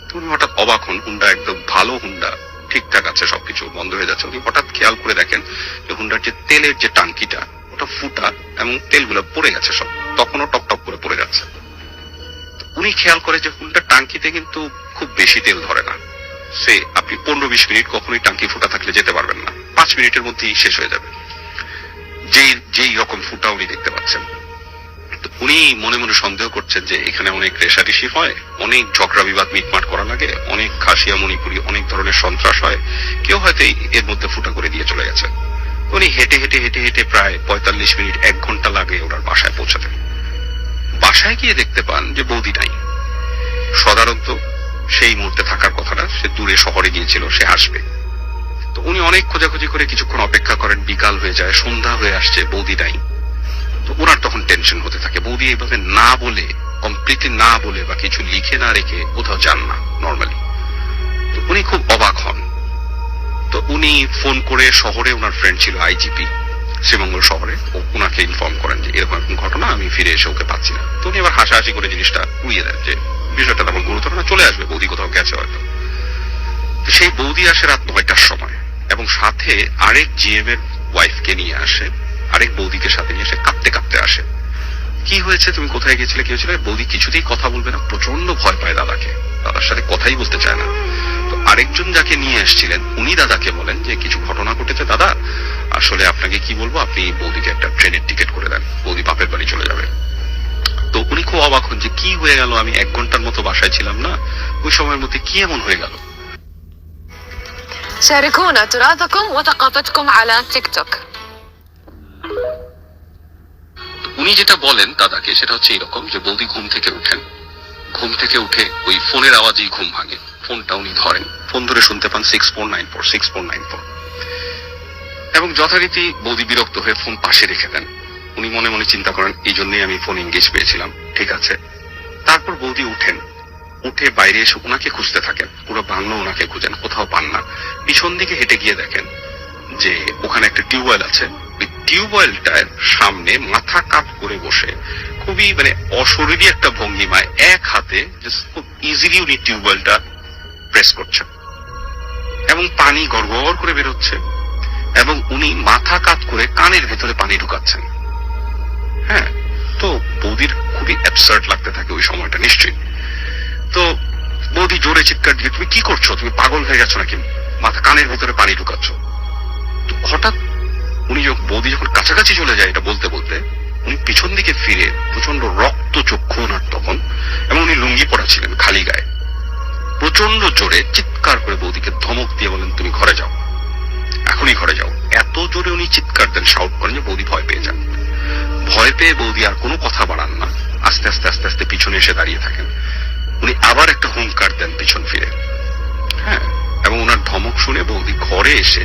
তো উনি হঠাৎ অবাক হন, হুন্ডা একদম ভালো হুন্ডা, ঠিকঠাক আছে, সবকিছু বন্ধ হয়ে যাচ্ছে। উনি হঠাৎ খেয়াল করে দেখেন যে হুন্ডার যে তেলের যে টাঙ্কিটা ওটা ফুটা এবং তেলগুলো পড়ে গেছে সব, তখনও টপ করে পড়ে যাচ্ছে। উনি খেয়াল করে যে হুন্ডার টাঙ্কিতে কিন্তু খুব বেশি তেল ধরে না। সে আপনি 15-20 মিনিট কখনোই টাঙ্কি ফুটা থাকলে যেতে পারবেন না, 5 মিনিটের মধ্যেই শেষ হয়ে যাবে, যেই রকম ফুটা উনি দেখতে পাচ্ছেন। তো উনি মনে মনে সন্দেহ করছেন যে এখানে অনেক রেশারেশি হয়, অনেক ঝগড়া বিবাদ মিটমাট করা লাগে, অনেক খাসিয়া মণিপুরি অনেক ধরনের সন্ত্রাস হয়, কেউ হয়তো এর মধ্যে ফুটা করে দিয়ে চলে গেছে। উনি হেঁটে প্রায় 45 মিনিট 1 ঘন্টা লাগে ওনার বাসায় পৌঁছাতে। বাসায় গিয়ে দেখতে পান যে বৌদি নাই। সাধারণত সেই মুহূর্তে থাকার কথা না, সে দূরে শহরে গিয়েছিল, সে আসবে। তো উনি অনেক খোঁজাখুঁজি করে কিছুক্ষণ অপেক্ষা করেন, বিকাল হয়ে যায়, সন্ধ্যা হয়ে আসছে, বৌদি নাই। তো ওনার তখন টেনশন হতে থাকে। বৌদি এইভাবে না বলে, কমপ্লিটলি না বলে বা কিছু লিখে না রেখে কোথাও যান না নর্মালি। তো উনি খুব অবাক হন। তো উনি ফোন করে শহরে, ওনার ফ্রেন্ড ছিল আইজিপি শ্রীমঙ্গল শহরে, ওনাকে ইনফর্ম করেন যে এরকম ঘটনা, আমি ফিরে এসে ওকে পাচ্ছি না। তো উনি আবার হাসাহাসি করে জিনিসটা উড়িয়ে দেন যে বিষয়টা তেমন গুরুতর না, চলে আসবে, বৌদি কোথাও গেছে হয়তো। তো সেই বৌদি আসে রাত 9টার সময় এবং সাথে আরেক জিএম এর ওয়াইফকে নিয়ে আসে, আরেক বৌদিকে সাথে নিয়ে এসে কাঁপতে আসে। কি হয়েছে, তুমি কোথায় গেছিলে, কি হয়েছিল? বৌদি কিছুতেই কথা বলবে না, প্রচন্ড ভয় পায় দাদাকে, দাদার সাথে কথাই বলতে চায় না। তো আরেকজন যাকে নিয়ে এসেছিলেন উনি দাদাকে বলেন যে কিছু ঘটনা ঘটেছে দাদা, আসলে আপনাকে কি বলবো, আপনি বৌদিকে একটা ট্রেনের টিকিট করে দেন, বৌদি বাপের বাড়ি চলে যাবে। তো উনি খুব অবাক হন যে কি হয়ে গেল, আমি 1 ঘন্টার মতো বাসায় ছিলাম না, ওই সময়ের মধ্যে কি এমন হয়ে গেল। شاركونا تراثكم وثقافتكم على تيك توك. উনি যেটা বলেন দাদাকে সেটা হচ্ছে এরকম যে বৌদি ঘুম থেকে উঠে ওই ফোনের আওয়াজেই ঘুম ভাঙে। ফোনটা উনি ধরেন, ফোন ধরে শুনতে পান 6494 এবং যথারীতি বৌদি বিরক্ত হয়ে ফোন পাশে রেখে দেন। উনি মনে মনে চিন্তা করেন এই জন্যই আমি ফোন এঙ্গেজ পেয়েছিলাম, ঠিক আছে। তারপর বৌদি উঠে বাইরে এসে ওনাকে খুঁজতে থাকেন, পুরো বাংলো ওনাকে খুঁজেন, কোথাও পান না। পিছন দিকে হেঁটে গিয়ে দেখেন যে ওখানে একটা টিউবওয়েল আছে, ওই টিউবওয়েলটার সামনে মাথা কাত করে বসে খুবই মানে অশরীরী একটা ভঙ্গিমায় এক হাতে খুব ইজিলি উনি টিউবওয়েলটা প্রেস করছেন এবং পানি গড়গড় করে বেরোচ্ছে এবং উনি মাথা কাত করে কানের ভেতরে পানি ঢুকাচ্ছেন। হ্যাঁ, তো বৌদির খুবই অ্যাবসার্ড লাগতে থাকে ওই সময়টা নিশ্চয়ই। তো বৌদি জোরে চিৎকার দিয়ে, তুমি কি করছো, তুমি পাগল হয়ে গেছো নাকি, মাথা কানের ভেতরে পানি ঢুকাচ্ছ। তো হঠাৎ বৌদি যখন কাছাকাছি চলে যায় এটা বলতে উনি পিছন দিকে ফিরে, প্রচন্ড রক্ত চক্ষু ওনার তখন, এবং উনি লুঙ্গি পরা ছিলেন খালি গায়ে, প্রচন্ড জোরে চিৎকার করে বৌদিকে ধমক দিয়ে বলেন তুমি ঘরে যাও, এখনই ঘরে যাও। এত জোরে উনি চিৎকার দেন, শাউট করেন যে বৌদি ভয় পেয়ে যান। ভয় পেয়ে বৌদি আর কোনো কথা বাড়ান না, আস্তে আস্তে পিছনে এসে দাঁড়িয়ে থাকেন। উনি আবার একটা হুঙ্কার দেন পিছন ফিরে, হ্যাঁ, এবং ওনার ধমক শুনে বৌদি ঘরে এসে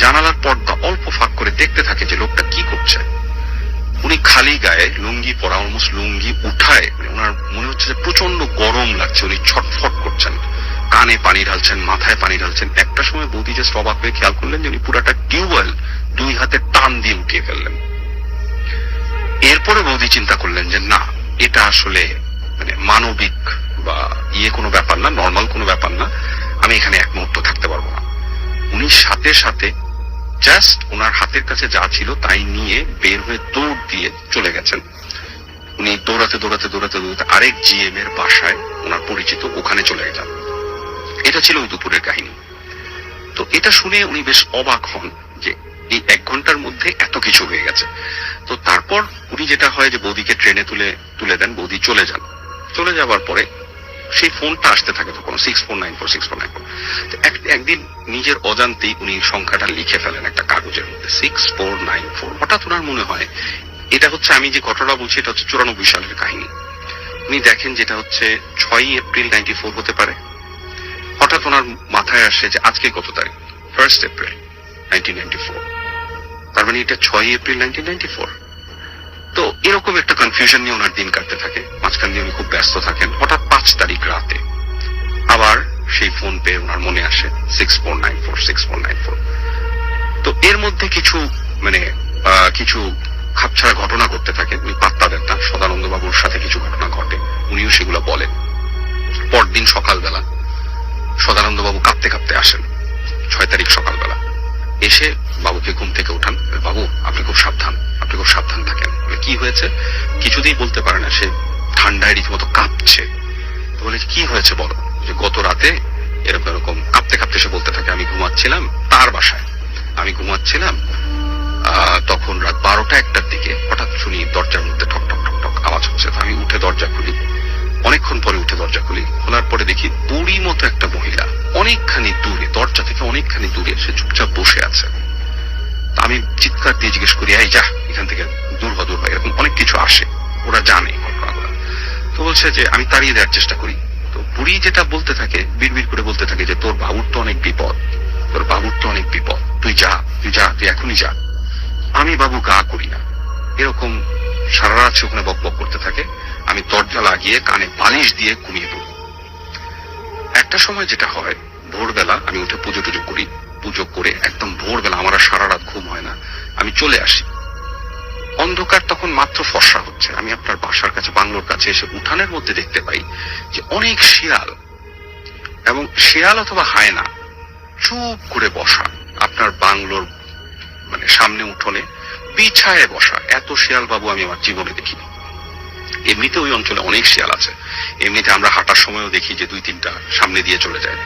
জানালার পর্দা অল্প ফাঁক করে দেখতে থাকে যে লোকটা কি করছে। উনি খালি গায়ে, লুঙ্গি পরা, অলমোস্ট লুঙ্গি উঠায়, ওনার মনে হচ্ছে যে প্রচন্ড গরম লাগছে, উনি ছটফট করছেন, কানে পানি ঢালছেন, মাথায় পানি ঢালছেন। একটা সময় বৌদি যে অবাক হয়ে খেয়াল করলেন যে উনি পুরাটা টিউবওয়েল 2 হাতে টান দিয়ে উঠিয়ে ফেললেন। এরপরে বৌদি চিন্তা করলেন যে না, এটা আসলে মানে মানবিক বা কোনো ব্যাপার না, নর্মাল কোনো ব্যাপার না, আমি এখানে 1 মুহূর্ত থাকতে পারবো না। উনি সাথে জাস্ট ওনার হাতের কাছে যা ছিল তাই নিয়ে বের হয়ে দৌড় দিয়ে চলে গেছেন। উনি দৌড়াতে আরেক জিএম এর বাসায়, ওনার পরিচিত, ওখানে চলে যান। এটা ছিল ওই দুপুরের কাহিনী। তো এটা শুনে উনি বেশ অবাক হন যে এই 1 ঘন্টার মধ্যে এত কিছু হয়ে গেছে। তো তারপর উনি যেটা হয় যে বৌদিকে ট্রেনে তুলে দেন, বৌদি চলে যান। চলে যাবার পরে সেই ফোনটা আসতে থাকে তখন 6494 একদিন নিজের অজান্তেই উনি সংখ্যাটা লিখে ফেলেন একটা কাগজের মধ্যে 6494। হঠাৎ ওনার মনে হয় এটা হচ্ছে, আমি যে ঘটনা বলছি এটা হচ্ছে 94 সালের কাহিনী। উনি দেখেন যেটা হচ্ছে 6 এপ্রিল 94 হতে পারে। হঠাৎ ওনার মাথায় আসে যে আজকে কত তারিখ, 1 এপ্রিল 1994, তার মানে এটা 6 এপ্রিল 1994। তো এরকম একটা কনফিউশন নিয়ে ওনার দিন কাটতে থাকে, মাঝখান দিয়ে উনি খুব ব্যস্ত থাকেন। হঠাৎ 5 তারিখ রাতে আবার সেই ফোন পেয়ে ওনার মনে আসে 6494। তো এর মধ্যে কিছু কিছু খাপছাড়া ঘটনা ঘটতে থাকে, উনি পাত্তা দেন না। সদানন্দ বাবুর সাথে কিছু ঘটনা ঘটে, উনিও সেগুলো বলেন। পরদিন সকালবেলা সদানন্দ বাবু কাঁপতে কাঁপতে আসেন 6 তারিখ সকালবেলা। এসে বাবুকে ঘুম থেকে উঠান, বাবু আপনি খুব সাবধান থাকেন। কি হয়েছে কিছুতেই বলতে পারে না, সে ঠান্ডায় রীতিমতো কাঁপছে। বলে কি হয়েছে বলো। যে গত রাতে এরকম কাঁপতে কাঁপতে সে বলতে থাকে, আমি ঘুমাচ্ছিলাম তার বাসায়, তখন রাত 12টা-1টার দিকে হঠাৎ শুনি দরজার মধ্যে ঠক ঠক ঠক ঠক আওয়াজ হচ্ছে। আমি উঠে দরজা খুলি, অনেকক্ষণ পরে উঠে দরজা খুলি। খোলার পরে দেখি বুড়ি মতো একটা মহিলা অনেকখানি দূরে, দরজা থেকে অনেকখানি দূরে সে চুপচাপ বসে আছে। আমি চিৎকার দিয়ে জিজ্ঞেস করি, এই যা এখান থেকে দূর হ। এরকম অনেক কিছু আসে, ওরা জানে ঘটনাগুলো। তো বলছে যে আমি তাড়িয়ে দেওয়ার চেষ্টা করি। তো বুড়ি যেটা বলতে থাকে, বিড়বিড় করে বলতে থাকে যে তোর বাবুর তো অনেক বিপদ, তুই যা, তুই এখনই যা। আমি বাবু গা করি না, এরকম সারা রাত সে ওখানে বকবক করতে থাকে। আমি দরজা লাগিয়ে কানে বালিশ দিয়ে ঘুমিয়ে পড়ি। একটা সময় যেটা হয়, ভোরবেলা আমি উঠে পুজো করে একদম ভোরবেলা, আমার আর সারা রাত ঘুম হয় না, আমি চলে আসি। অন্ধকার তখন মাত্র ফর্সা হচ্ছে। আমি আপনার বাসার কাছে, বাংলোর কাছে এসে উঠানের মধ্যে দেখতে পাই যে অনেক শিয়াল, এবং শিয়াল অথবা হায়না চুপ করে বসা আপনার বাংলোর সামনে উঠোনে বিছায়ে বসা। এত শিয়াল বাবু আমি আমার জীবনে দেখিনি। এমনিতে ওই অঞ্চলে অনেক শিয়াল আছে, এমনিতে আমরা হাঁটার সময়ও দেখি যে 2-3টা সামনে দিয়ে চলে যায়।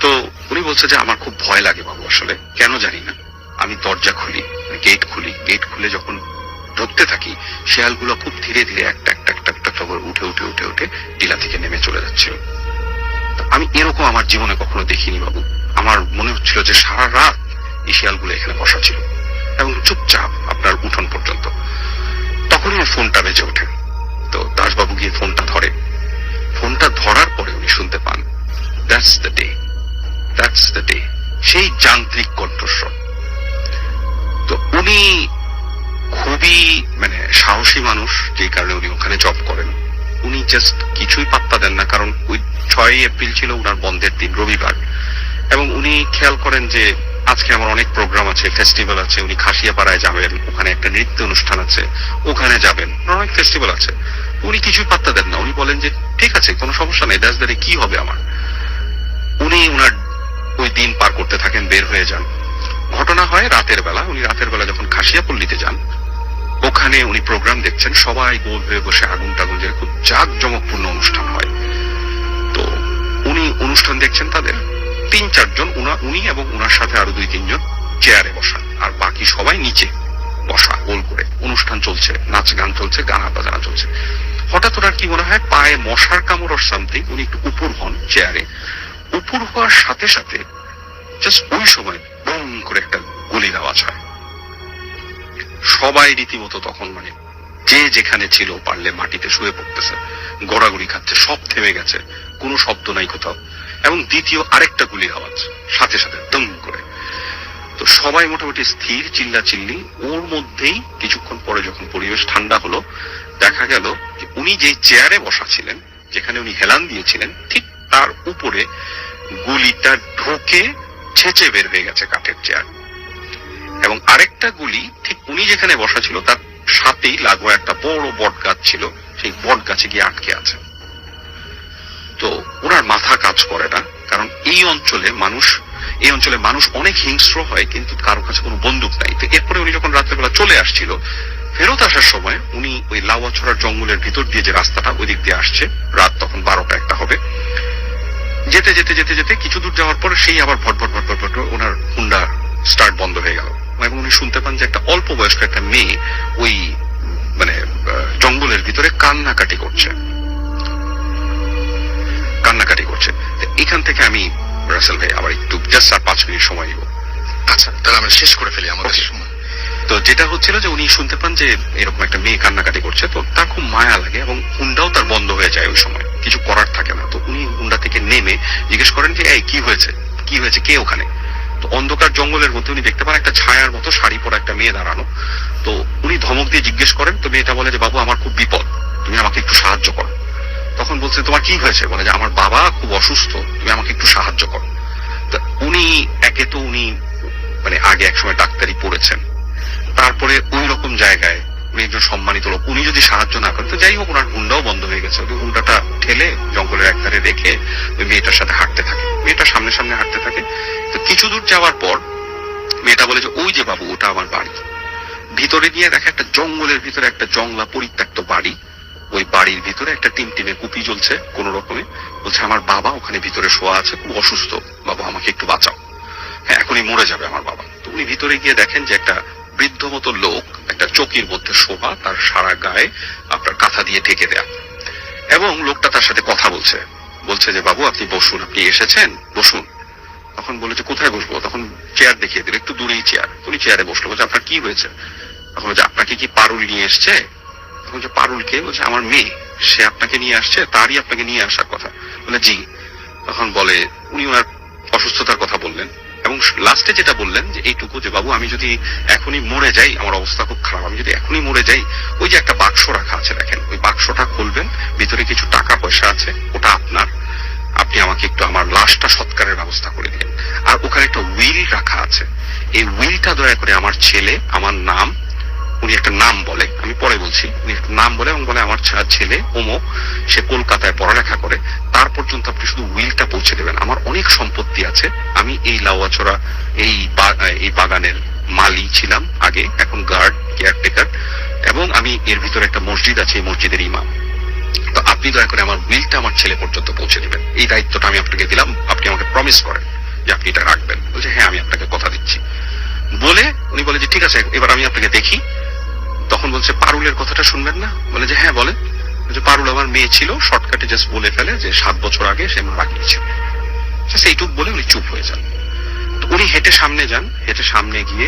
তো উনি বলছে যে আমার খুব ভয় লাগে বাবু, আসলে কেন জানি না। আমি দরজা খুলি, গেট খুলে যখন ঢুকতে থাকি, শিয়ালগুলো খুব ধীরে ধীরে একটা করে উঠে টিলা থেকে নেমে চলে যাচ্ছিল। আমি এরকম আমার জীবনে কখনো দেখিনি বাবু। আমার মনে হচ্ছিল যে সারা রাত এই শিয়ালগুলো এখানে বসা ছিল এবং চুপচাপ আপনার উঠোন পর্যন্ত। তখনই আমার ফোনটা বেজে ওঠে। তো দাসবাবু গিয়ে ফোনটা ধরার পরে উনি শুনতে পান, দ্যাটস দ্য ডে, সেই যান্ত্রিক কণ্ঠস্বর। তো উনি খুবই সাহসী মানুষ, যে কারণে উনি ওখানে জব করেন। উনি জাস্ট কিছুই পাত্তা দেন না, কারণ ওই 6 এপ্রিল ছিল উনার বন্ধের দিন, রবিবার। এবং উনি খেয়াল করেন যে আজকে আমার অনেক প্রোগ্রাম আছে, ফেস্টিভ্যাল আছে, উনি খাসিয়াপাড়ায় যাবেন, ওখানে একটা নৃত্য অনুষ্ঠান আছে, ওখানে যাবেন, অনেক ফেস্টিভ্যাল আছে। উনি কিছুই পাত্তা দেন না। উনি বলেন যে ঠিক আছে, কোনো সমস্যা নেই, দ্যাটস দ্য ডে, কি হবে আমার। উনি উনার ওই দিন পার করতে থাকেন, বের হয়ে যান। ঘটনা হয় রাতের বেলা। উনি রাতের বেলা যখন খাসিয়াপল্লীতে যান, ওখানে উনি প্রোগ্রাম দেখছেন, সবাই গোল হয়ে বসে আগুন টাগুন যে খুব জাঁকজমকপূর্ণ অনুষ্ঠান হয়। তো উনি অনুষ্ঠান দেখছেন, তাদের 3-4 জন, উনি এবং উনার সাথে আরো 2-3 জন চেয়ারে বসা, আর বাকি সবাই নিচে বসা গোল করে। অনুষ্ঠান চলছে, নাচ গান চলছে, গানা বাজানা চলছে। হঠাৎ ওনার কি মনে হয়, পায়ে মশার কামড় অর সামথিং। উনি একটু উপর হন চেয়ারে, উপর হওয়ার সাথে সাথে জাস্ট ওই সময় বুম করে একটা গুলির আওয়াজ হয়। সবাই রীতিমতো তখন যে যেখানে ছিল পারলে মাটিতে শুয়ে পড়তেছে, গড়াগড়ি খাচ্ছে, সব থেমে গেছে, কোনো শব্দ নাই কোথাও। এবং দ্বিতীয় আরেকটা গুলির আওয়াজ সাথে সাথে দম করে। তো সবাই মোটামুটি স্থির, চিল্লাচিল্লি। ওর মধ্যেই কিছুক্ষণ পরে যখন পরিবেশ ঠান্ডা হলো, দেখা গেল যে উনি যে চেয়ারে বসা ছিলেন, যেখানে উনি হেলান দিয়েছিলেন, ঠিক তার উপরে গুলিটা ঢোকে ছেঁচে বের হয়ে গেছে কাঠের চেয়ার। এবং আরেকটা গুলি ঠিক উনি যেখানে বসা ছিল তার সাথেই লাগোয়া একটা বড় বট গাছ ছিল, সেই বট গাছে গিয়ে আটকে আছে। তো ওনার মাথা কাজ করে না, কারণ এই অঞ্চলে মানুষ অনেক হিংস্র হয়, কিন্তু কারো কাছে কোনো বন্দুক নাই। তো এরপরে উনি যখন রাত্রেবেলা চলে আসছিল, ফেরত আসার সময় উনি ওই লাউয়াছড়ার জঙ্গলের ভিতর দিয়ে যে রাস্তাটা, ওই দিক দিয়ে আসছে, রাত তখন 12টা-1টা হবে। যেতে যেতে যেতে যেতে কিছু দূর যাওয়ার পর সেই আবার ভটভট ওনার হুন্ডা স্টার্ট বন্ধ হয়ে গেল। এবং উনি শুনতে পান যে একটা অল্প বয়স্ক একটা মেয়ে ওই জঙ্গলের ভিতরে কান্নাকাটি করছে। এখান থেকে আমি রাসেল ভাই আবার একটু জাস্ট আর 5 মিনিট সময় নিব। আচ্ছা, তাহলে আমরা শেষ করে ফেলি আমাদের Okay. সময়। তো যেটা হচ্ছিল যে উনি শুনতে পান যে এরকম একটা মেয়ে কান্নাকাটি করছে, তো তার খুব মায়া লাগে এবং হুন্ডাও তার বন্ধ হয়ে যায় ওই সময়, কিছু করার থাকে না। তো উনি হুন্ডা থেকে নেমে জিজ্ঞেস করেন যে এই কি হয়েছে, কি হয়েছে, কে ওখানে? তো অন্ধকার জঙ্গলের মধ্যে উনি দেখতে পান একটা ছায়ার মতো শাড়ি পরা একটা মেয়ে দাঁড়ানো। তো উনি ধমক দিয়ে জিজ্ঞেস করেন, তো মেয়েটা বলে যে বাবু আমার খুব বিপদ, তুমি আমাকে একটু সাহায্য করো। তখন বলছে তোমার কি হয়েছে? বলে যে আমার বাবা খুব অসুস্থ, তুমি আমাকে একটু সাহায্য করো। তা উনি একে তো উনি মানে আগে একসময় ডাক্তারি পড়েছেন, তারপরে ওই রকম জায়গায় উনি একজন সম্মানিত লোক, উনি যদি সাহায্য না করেন তো যাই হোক ওনার হুন্ডাও বন্ধ হয়ে গেছে। ওই হুন্ডাটা ঠেলে জঙ্গলের একধারে রেখে ওই মেয়েটার সাথে হাঁটতে থাকে, মেয়েটা সামনে সামনে হাঁটতে থাকে। তো কিছু দূর যাওয়ার পর মেয়েটা বলে যে ওই যে বাবু ওটা আমার বাড়ি। ভিতরে গিয়ে দেখে একটা জঙ্গলের ভিতরে একটা জংলা পরিত্যক্ত বাড়ি, ওই বাড়ির ভিতরে একটা টিমটিমে কুপি জ্বলছে কোন রকমে। বলছে আমার বাবা ওখানে ভিতরে শোয়া আছে, খুব অসুস্থ, বাবা আমাকে একটু বাঁচাও, হ্যাঁ এখনই মরে যাবে আমার বাবা। তো উনি ভিতরে গিয়ে দেখেন যে একটা বৃদ্ধ মতো লোক একটা চৌকির মধ্যে শোভা, তার সারা গায়ে আপনার কাঁথা দিয়ে ঢেকে দেয়া, এবং লোকটা তার সাথে কথা বলছে, বলছে যে বাবু আপনি বসুন, আপনি এসেছেন বসুন। তখন বলে যে কোথায় বসবো? তখন চেয়ার দেখিয়ে দিল, একটু দূরেই চেয়ার। উনি চেয়ারে বসলো, বলছে আপনার কি হয়েছে? তখন বলছে আপনাকে কি পারুল নিয়ে এসছে? তখন বলছে পারুল কে? বলছে আমার মেয়ে, সে আপনাকে নিয়ে আসছে, তারই আপনাকে নিয়ে আসার কথা। বলে জি। তখন বলে উনি ওনার অসুস্থতার কথা বললেন এবং লাস্টে যেটা বললেন যে এইটুকু যে বাবু আমি যদি এখনই মরে যাই, আমার অবস্থা খুব খারাপ, আমি যদি এখনই মরে যাই, ওই যে একটা বাক্স রাখা আছে দেখেন, ওই বাক্সটা খুলবেন, ভিতরে কিছু টাকা পয়সা আছে, ওটা আপনার, আপনি আমাকে একটু আমার লাশটা সৎকারের ব্যবস্থা করে দিন। আর ওখানে একটা উইল রাখা আছে, এই উইলটা দয়া করে আমার ছেলে, আমার নাম, উনি একটা নাম বলে, আমি পরে বলছি, উনি একটা নাম বলে এবং বলে আমার ছেলে অমুক, সে কলকাতায় পড়ালেখা করে, তার পর্যন্ত আপনি শুধু উইলটা পৌঁছে দেবেন। আমার অনেক সম্পত্তি আছে, আমি এই লাউয়াছড়া এই বাগানের মালি ছিলাম আগে, এখন গার্ড, কেয়ারটেকার, এবং আমি এর ভিতরে একটা মসজিদ আছে, এই মসজিদের ইমাম। তো আপনি দয়া করে আমার উইলটা আমার ছেলে পর্যন্ত পৌঁছে দিবেন, এই দায়িত্বটা আমি আপনাকে দিলাম, আপনি আমাকে প্রমিস করেন যে আপনি এটা রাখবেন। বলছে হ্যাঁ আমি আপনাকে কথা দিচ্ছি। বলে উনি বলে যে ঠিক আছে এবার আমি আপনাকে দেখি। তখন বলছে পারুলের কথাটা শুনবেন না? বলে যে হ্যাঁ বলে। যে পারুল আমার মেয়ে ছিল, শর্টকাটে জাস্ট বলে ফেলে যে 7 বছর আগে সে মারা গিয়েছিল। সেইটুক বলে উনি চুপ হয়ে যান। তো উনি হেঁটে সামনে যান, হেঁটে সামনে গিয়ে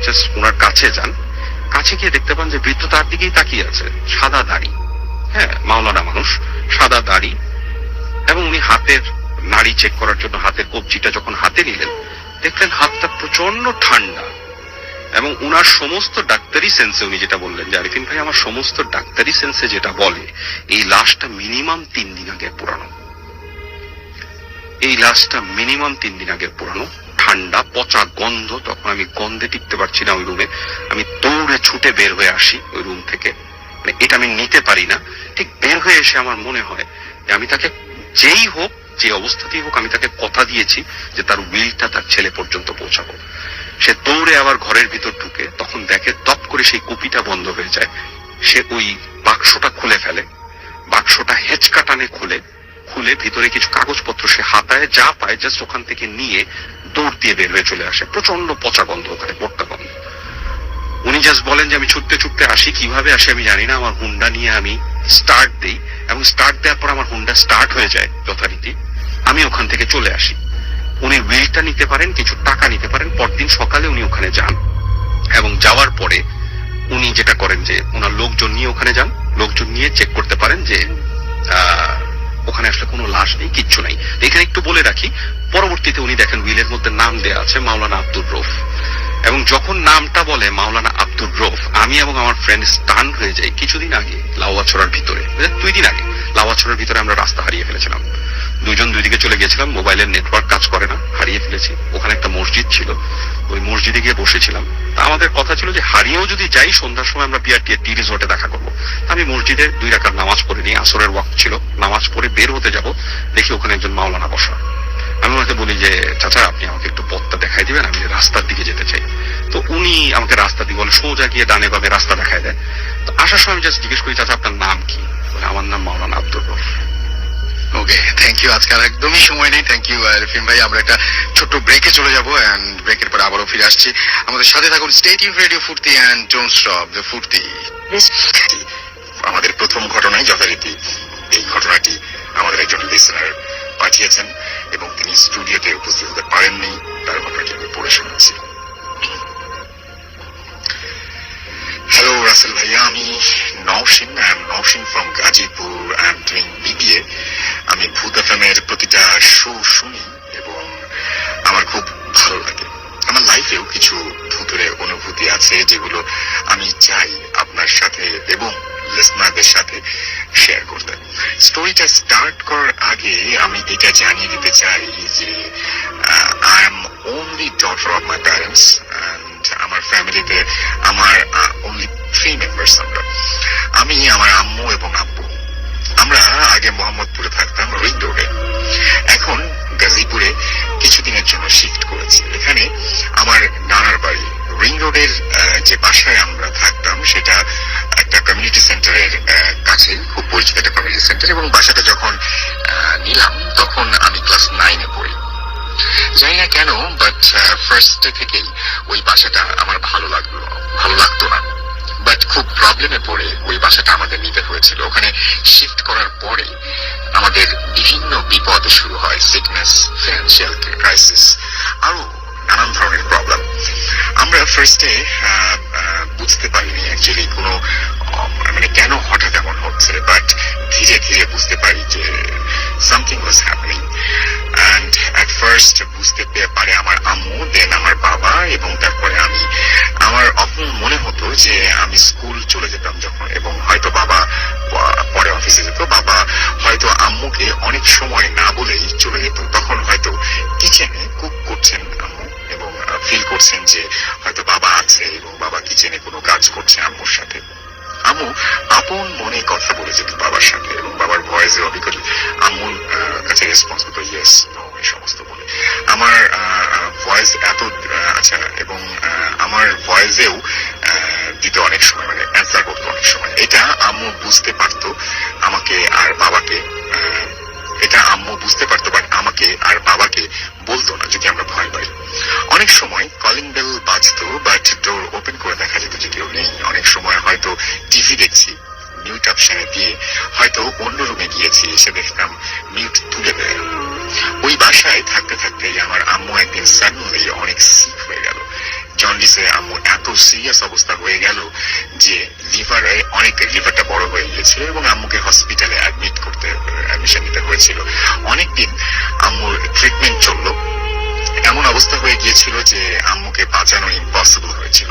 জাস্ট ওনার কাছে যান, কাছে গিয়ে দেখতে পান যে বৃদ্ধ তার দিকেই তাকিয়ে আছে, সাদা দাড়ি, হ্যাঁ মাওলানা মানুষ, সাদা দাড়ি, এবং উনি হাতের নাড়ি চেক করার জন্য হাতের কবজিটা যখন হাতে নিলেন, দেখলেন হাতটা প্রচন্ড ঠান্ডা। এবং উনার সমস্ত ডাক্তারি সেন্সে উনি যেটা বললেন যে আরিফিন ভাই আমার সমস্ত ডাক্তারি সেন্সে যেটা বলে এই লাশটা মিনিমাম 3 দিন আগে পুরানো, এই লাশটা মিনিমাম 3 দিন আগে পুরানো, ঠান্ডা, পচা গন্ধ। তখন আমি গন্ধে টিকতে পারছি না ওই রুমে, আমি দৌড়ে ছুটে বের হয়ে আসি ওই রুম থেকে, মানে এটা আমি নিতে পারি না। ঠিক বের হয়ে এসে আমার মনে হয় যে আমি তাকে যেই হোক, যে অবস্থাতেই হোক, আমি তাকে কথা দিয়েছি যে তার উইলটা তার ছেলে পর্যন্ত পৌঁছাবো। সে দৌড়ে আবার ঘরের ভিতর ঢুকে তখন দেখে তপ করে সেই কুপিটা বন্ধ হয়ে যায়। সে ওই বাক্সটা খুলে ফেলে, বাক্সটা হেঁচকা টানে খুলে ভিতরে কিছু কাগজপত্র সে হাতায় যা পায় জাস্ট ওখান থেকে নিয়ে দৌড় দিয়ে বের হয়ে চলে আসে। প্রচন্ড পচা গন্ধ, ওখানে মোটকা গন্ধ। উনি জাস্ট বলেন যে আমি ছুটতে ছুটতে আসি, কিভাবে আসি আমি জানি না, আমার হুন্ডা নিয়ে আমি স্টার্ট দিই এবং স্টার্ট দেওয়ার পর আমার হুন্ডা স্টার্ট হয়ে যায় যথারীতি, আমি ওখান থেকে চলে আসি। উনি উইলটা নিতে পারেন, কিছু টাকা নিতে পারেন। পরদিন সকালে উনি ওখানে যান এবং যাওয়ার পরে উনি যেটা করেন যে ওনার লোকজন নিয়ে ওখানে যান, লোকজন নিয়ে চেক করতে পারেন যে ওখানে আসলে কোনো লাশ নেই, কিচ্ছু নাই। এখানে একটু বলে রাখি, পরবর্তীতে উনি দেখেন উইলের মধ্যে নাম দেয়া আছে মাওলানা আব্দুর রউফ, এবং যখন নামটা বলে মাওলানা আব্দুর রউফ, আমি এবং আমার ফ্রেন্ড স্টান হয়ে যাই। কিছুদিন আগে লাউয়াছড়ার ভিতরে, 2 দিন আগে লাউয়াছড়ার ভিতরে আমরা রাস্তা হারিয়ে ফেলেছিলাম, দুজন দুই দিকে চলে গেছিলাম, মোবাইলের নেটওয়ার্ক কাজ করে না, হারিয়ে ফেলেছি। ওখানে একটা মসজিদ ছিল, ওই মসজিদে গিয়ে বসেছিলাম। তা আমাদের কথা ছিল যে হারিয়েও যদি যাই সন্ধ্যার সময় আমরা টি রিসোর্টে দেখা করবো। আমি মসজিদে 2 রাকাত নামাজ পড়ে নিয়ে, আসরের ওয়াক্ত ছিল, নামাজ পড়ে বের হতে যাব, দেখি ওখানে একজন মাওলানা বসা। আমি ওনাকে বলি যে চাচা আপনি আমাকে একটু পথটা দেখাই দিবেন, আমি রাস্তার দিকে যেতে চাই। তো উনি আমাকে রাস্তা দিয়ে বলে সোজা গিয়ে ডানে বামে রাস্তা দেখায় দেয়। তো আসার সময় আমি জাস্ট জিজ্ঞেস করি চাচা আপনার নাম কি? বলে আমার নাম মাওলানা আব্দুর রউফ। ওকে, থ্যাংক ইউ। আজকে আর একদমই সময় নেই। থ্যাংক ইউ আরিফিন ভাই। আমরা একটা ছোট্ট ব্রেকে চলে যাবো এন্ড ব্রেকের পরে আবারও ফিরে আসছি। আমাদের সাথে থাকুন, স্টে টিউনড রেডিও ফুর্তি এন্ড ডোন্ট স্টপ দ্য ফুর্তি। আমাদের প্রথম ঘটনায় যথারীতি এই ঘটনাটি আমাদের একজন লিসনার পাঠিয়েছেন এবং তিনি স্টুডিওতে উপস্থিত হতে পারেননি, তার ঘটনাটি আমি পড়ে শোনাচ্ছি। হ্যালো রাসেল ভাইয়া, আমি Nowshin, I am Nowshin from Gazipur, I am doing BBA. আমি ভূত এফএমের প্রতিটা শো শুনি এবং আমার খুব ভালো লাগে। আমার লাইফেও কিছু ভূতের অনুভূতি আছে যেগুলো আমি চাই আপনার সাথে এবং লিসনারদের সাথে শেয়ার করতে। স্টোরিটা স্টার্ট করার আগে আমি এটা জানিয়ে দিতে চাই যে I am only daughter of my parents and আমার ফ্যামিলিতে আমার only 3 members আমরা। আমি, আমার আম্মু এবং আব্বু। আমরা আগে মোহাম্মদপুরে থাকতাম, রিং রোডে। এখন গাজীপুরে কিছুদিনের জন্য শিফট করেছি। এখানে আমার নানার বাড়ি। রিং রোডের যে বাসায় আমরা থাকতাম সেটা একটা কমিউনিটি সেন্টারের কাছে, খুব পরিচিত একটা কমিউনিটি সেন্টার, এবং বাসাটা যখন নিলাম তখন আমি ক্লাস 9-এ পড়ি। জানি না কেন, বাট ফার্স্ট ডে থেকেই ওই বাসাটা আমার ভালো লাগতো না। বাট খুব প্রবলেমে পড়ে ওই বাসাটা আমাদের নিতে হয়েছিল। ওখানে শিফট করার পরে আমাদের বিভিন্ন বিপদ শুরু হয়, সিকনেস, ফিনান্সিয়াল ক্রাইসিস, আরো নানান ধরনের প্রবলেম। আমরা ফার্স্টে বুঝতে পারিনি অ্যাকচুয়ালি কোনো মানে কেন হঠাৎ এমন হচ্ছে, বাট ধীরে ধীরে বুঝতে পারি যে something was happening. And at first বুঝতে পারে আমার আম্মু, দেন আমার বাবা, এবং তারপরে আমি। আমার অফন মনে হতো যে আমি স্কুল চলে যেতাম যখন, এবং হয়তো বাবা পরে অফিসে যেত, বাবা হয়তো আম্মুকে অনেক সময় না বলেই চলে যেত। তখন হয়তো কিচেনে কুক করছেন আম্মু এবং ফিল করছেন যে হয়তো বাবা আছে এবং বাবা কিচেনে কোনো কাজ করছে আম্মুর সাথে। আম্মু আপন মনে কথা বলে যেত বাবার সাথে, এবং বাবার ভয়েসে অবিকল আম্মুর কাছে রেসপন্স হতো ইয়েস, নো, এই সমস্ত বলে। আমার ভয়েস এত আচ্ছা, এবং আমার ভয়েসেও দিতে অনেক সময়, মানে অ্যান্সার করতো অনেক সময়। এটা আম্মু বুঝতে পারতো আমাকে আর বাবাকে, এটা আম্মু বুঝতে পারতো, বাট আমাকে আর বাবাকে বলতো না যদি আমরা ভয় পাই। অনেক সময় কলিং বেল বাজতো, বাট ডোর ওপেন করে দেখা যেত যে কেউ নেই। অনেক সময় হয়তো টিভি দেখছি, মিউট অপশনে দিয়ে হয়তো অন্য রুমে গিয়েছি, এসে দেখতাম মিউট তুলে দেয়। ওই বাসায় থাকতে থাকতে আমার আম্মু একদিন সাডেনলি অনেক সিক হয়ে গেল। জন্ডিসে আম্মু এত সিরিয়াস অবস্থা হয়ে গেল যে লিভারটা বড় হয়ে গিয়েছিল এবং আম্মুকে হসপিটালে অ্যাডমিশন নিতে হয়েছিল। অনেকদিন আম্মুর ট্রিটমেন্ট চললো, এমন অবস্থা হয়ে গিয়েছিল যে আম্মুকে বাঁচানো ইম্পসিবল হয়েছিল।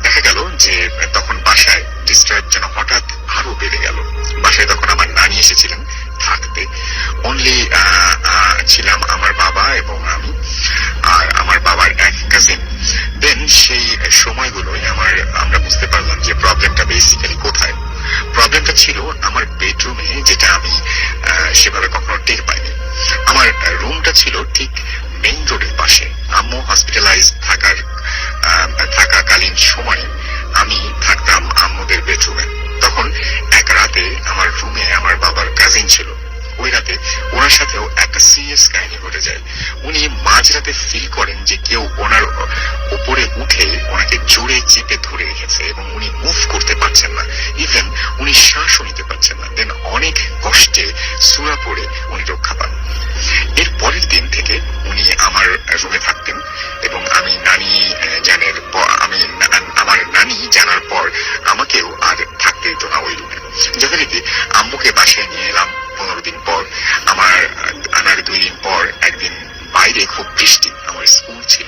দেখা গেল যে তখন বাসায় ডিস্টার্ব যেন হঠাৎ আরো বেড়ে গেল। বাসায় তখন আমার নানি এসেছিলেন থাকতে, অনলি ছিলাম আমার বাবা এবং আমি আর আমার বাবার এক কাজিন। দেন সেই সময়গুলোই আমরা বুঝতে পারলাম যে প্রবলেমটা বেসিক্যালি কোথায়। প্রবলেমটা ছিল আমার বেডরুমে, যেটা আমি সেভাবে কখনো টের পাইনি। আমার রুমটা ছিল ঠিক মেইন রোডের পাশে। আম্মু হসপিটালাইজ থাকাকালীন সময় আমি থাকতাম আম্মুদের বেডরুমে। তখন এক রাতে আমার রুমে আমার বাবার কাজিন ছিল। ওই রাতে ওনার সাথেও একটা সিরিয়াস কাহিনী ঘটে যায়। উনি মাঝরাতে ফিল করেন যে কেউ ওনার উপরে উঠে ওনাকে জোরে চেপে ধরে রেখেছে এবং উনি মুভ করতে পারছেন না, ইভেন উনি শ্বাসও নিতে পারছেন না। দেন অনেক কষ্টে সুরা পড়ে উনি রক্ষা পান। এর পরের দিন থেকে উনি আমার রুমে থাকতেন এবং আমার নানি জানার পর আমাকেও আর থাকতে দিত না ওই রুমে। যথারীতি আম্মুকে বাসায় নিয়ে এলাম 15 দিন পর। আনার 2 দিন পর একদিন বাইরে খুব বৃষ্টি, আমার স্কুল ছিল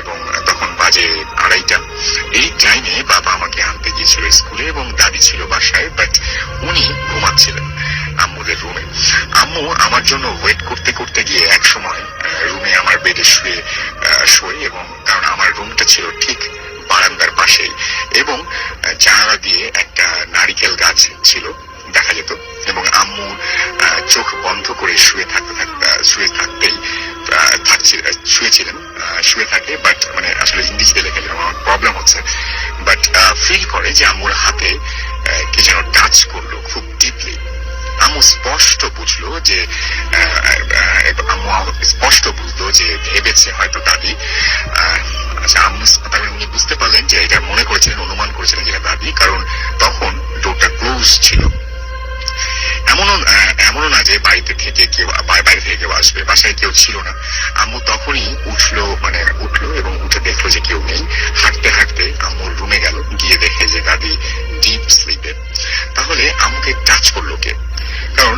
এবং তখন বাজে 2:30। এই টাইমে বাবা আমাকে আনতে গিয়েছিল স্কুলে এবং দাদি ছিল বাসায়, বাট উনি ঘুমাচ্ছিলেন আম্মুদের রুমে। আম্মু আমার জন্য ওয়েট করতে করতে গিয়ে এক সময় রুমে আমার বেডে শোয় এবং কারণ আমার রুমটা ছিল ঠিক বারান্দার পাশেই এবং জানালা দিয়ে একটা নারিকেল গাছ ছিল, দেখা যেত। এবং আম্মু চোখ বন্ধ করে শুয়ে থাকে, বাট মানে আসলে ইংরেজিতে লেখা যেন আমার প্রবলেম হচ্ছে, বাট ফিল করে যে আম্মুর হাতে কে যেন টাচ করলো খুব ডিপলি। আম্মু স্পষ্ট বুঝলো যে ভেবেছে হয়তো দাদি। আচ্ছা, উনি বুঝতে পারলেন যে এটা অনুমান করেছিলেন যেটা দাদি, কারণ তখন ডোরটা ক্লোজ ছিল। এমন এমনও না যে বাড়িতে থেকে কেউ বাইরে থেকে কেউ আসবে, বাসায় কেউ ছিল না। আম্মু তখনই উঠলো এবং উঠে দেখলো যে কেউ নেই। হাঁটতে হাঁটতে আম্মুর রুমে গেল, গিয়ে দেখে যে দাদি ডিপ স্লিপে। তাহলে আম্মুকে টাচ করলো কে? কারণ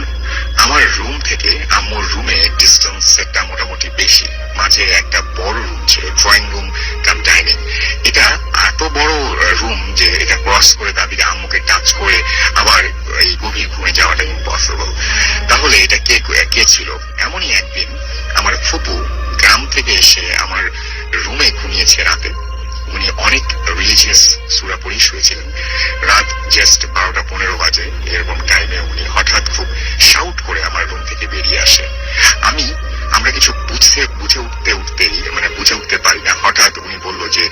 আমার রুম থেকে আম্মুর রুমে ডিস্টেন্সটা মোটামুটি বেশি। মাঝে একটা বড় রুম ছিল, ড্রয়িং রুম কাম ডাইনিং। এটা এত বড় রুম যে এটা ক্রস করে দাদিকে আম্মুকে টাচ করে আবার এই গভীর ঘুমে যাওয়াটা ইম্পসিবল। তাহলে এটা কে ছিল? এমনই একদিন আমার ফুপু গ্রাম থেকে এসে আমার রুমে ঘুমিয়েছে রাতে। উনি অনেক রিলিজিয়াস সূরা পড়ে শুয়েছিলেন। রাত জাস্ট 12:15 বাজে। এরকম টাইমে উনি হঠাৎ খুব শাউট করে আমার রুম থেকে বেরিয়ে আসে। আমরা কিছু বুঝে উঠতে পারি না। হঠাৎ উনি বলল যে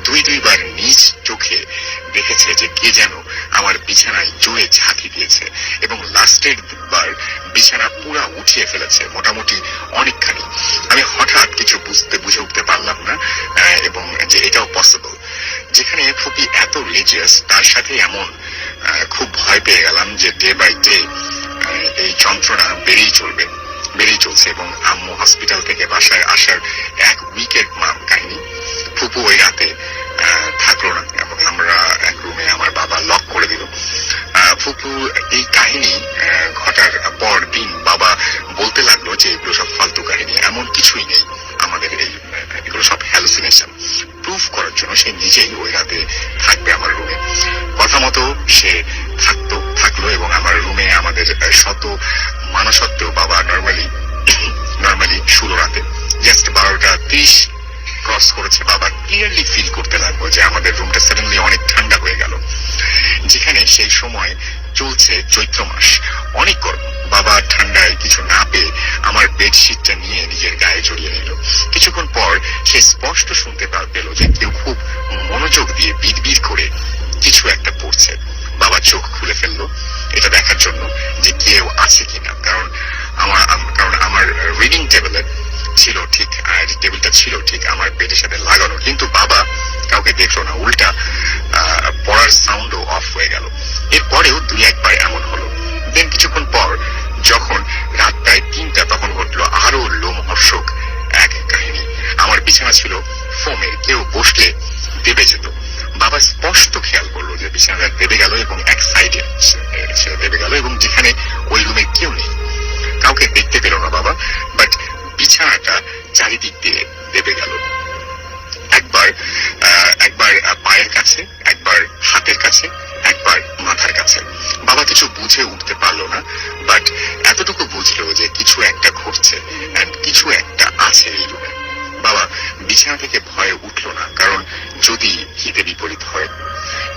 দুইবার নিজ চোখে দেখেছে যে কে যেন আমার বিছানায় জোরে ঝাঁকি দিয়েছে এবং লাস্টের বার বিছানা পুরা উঠিয়ে ফেলেছে, মোটামুটি অনেকখানি। আমি হঠাৎ কিছু বুঝে উঠতে পারলাম না এবং যে এটাও পসিবল। যেখানে ফুপি এত রিলিজিয়াস, তার সাথে এমন খুব ভয় পেয়ে গেলাম যে ডে বাই ডে এই যন্ত্রণা বেড়েই চলছে এবং আম্মু হসপিটাল থেকে বাসায় আসার 1 উইকের কাহিনী। ফুপু ওই রাতে থাকলো না এবং আমরা এক রুমে আমার বাবা লক করে দিল। ফুপু এই কাহিনী ঘটার পর দিন বাবা বলতে লাগলো যে এগুলো সব ফালতু কাহিনী, এমন কিছুই নেই, আমাদের এগুলো সব হ্যালুসিনেশন। প্রুফ করার জন্য সে নিজেই ওই রাতে থাকবে আমার রুমে। কথা মতো সে থাকলো এবং আমার রুমে আমাদের শত মানা সত্ত্বেও বাবা নর্মালি 16 রাতে জাস্ট 12:30 ক্রস করেছে। বাবা ক্লিয়ারলি ফিল করতে লাগলো যে আমাদের রুমটা সাডেনলি অনেক ঠান্ডা হয়ে গেল। যেখানে সেই সময় চলছে চৈত্র মাস, অনেক গরম। বাবা ঠান্ডায় কিছু না পেয়ে আমার বেডশিটটা নিয়ে নিজের গায়ে জড়িয়ে নিল। কিছুক্ষণ পর সে স্পষ্ট শুনতে পেল যে কেউ খুব মনোযোগ দিয়ে বিড়বিড় করে কিছু একটা পড়ছে। বাবা চোখ খুলে ফেললো এটা দেখার জন্য যে কেউ আছে কিনা। কারণ আমার রিডিং টেবিলটা ছিল ঠিক আমার বেডের সাথে লাগানো, কিন্তু বাবা কাউকে দেখলো না, উল্টা পড়ার সাউন্ডও অফ হয়ে গেল। এরপরেও 2-1 বার এমন হলো। দেন কিছুক্ষণ পর যখন রাত প্রায় 3টা তখন ঘটলো আরো লোমহর্ষক এক কাহিনী। আমার বিছানা ছিল ফোমের, কেউ বসলে দেবে যেত। বাবা স্পষ্ট খেয়াল করলো যে বিছানাটা দেবে গেল এবং এক সাইডে দেবে গেল এবং যেখানে ওই রুমে কেউ নেই, কাউকে দেখতে পেল না বাবা, বাট বিছানাটা চারিদিক দিয়ে দেবে গেল। একবার পায়ের কাছে, একবার হাতের কাছে, একবার মাথার কাছে। বাবা কিছু বুঝে উঠতে পারলো না, বাট এতটুকু বুঝলো যে কিছু একটা ঘটছে, কিছু একটা আছে এই রুমে। বাবা বিছানা থেকে ভয়ে উঠলো না, কারণ যদি হিতে বিপরীত হয়।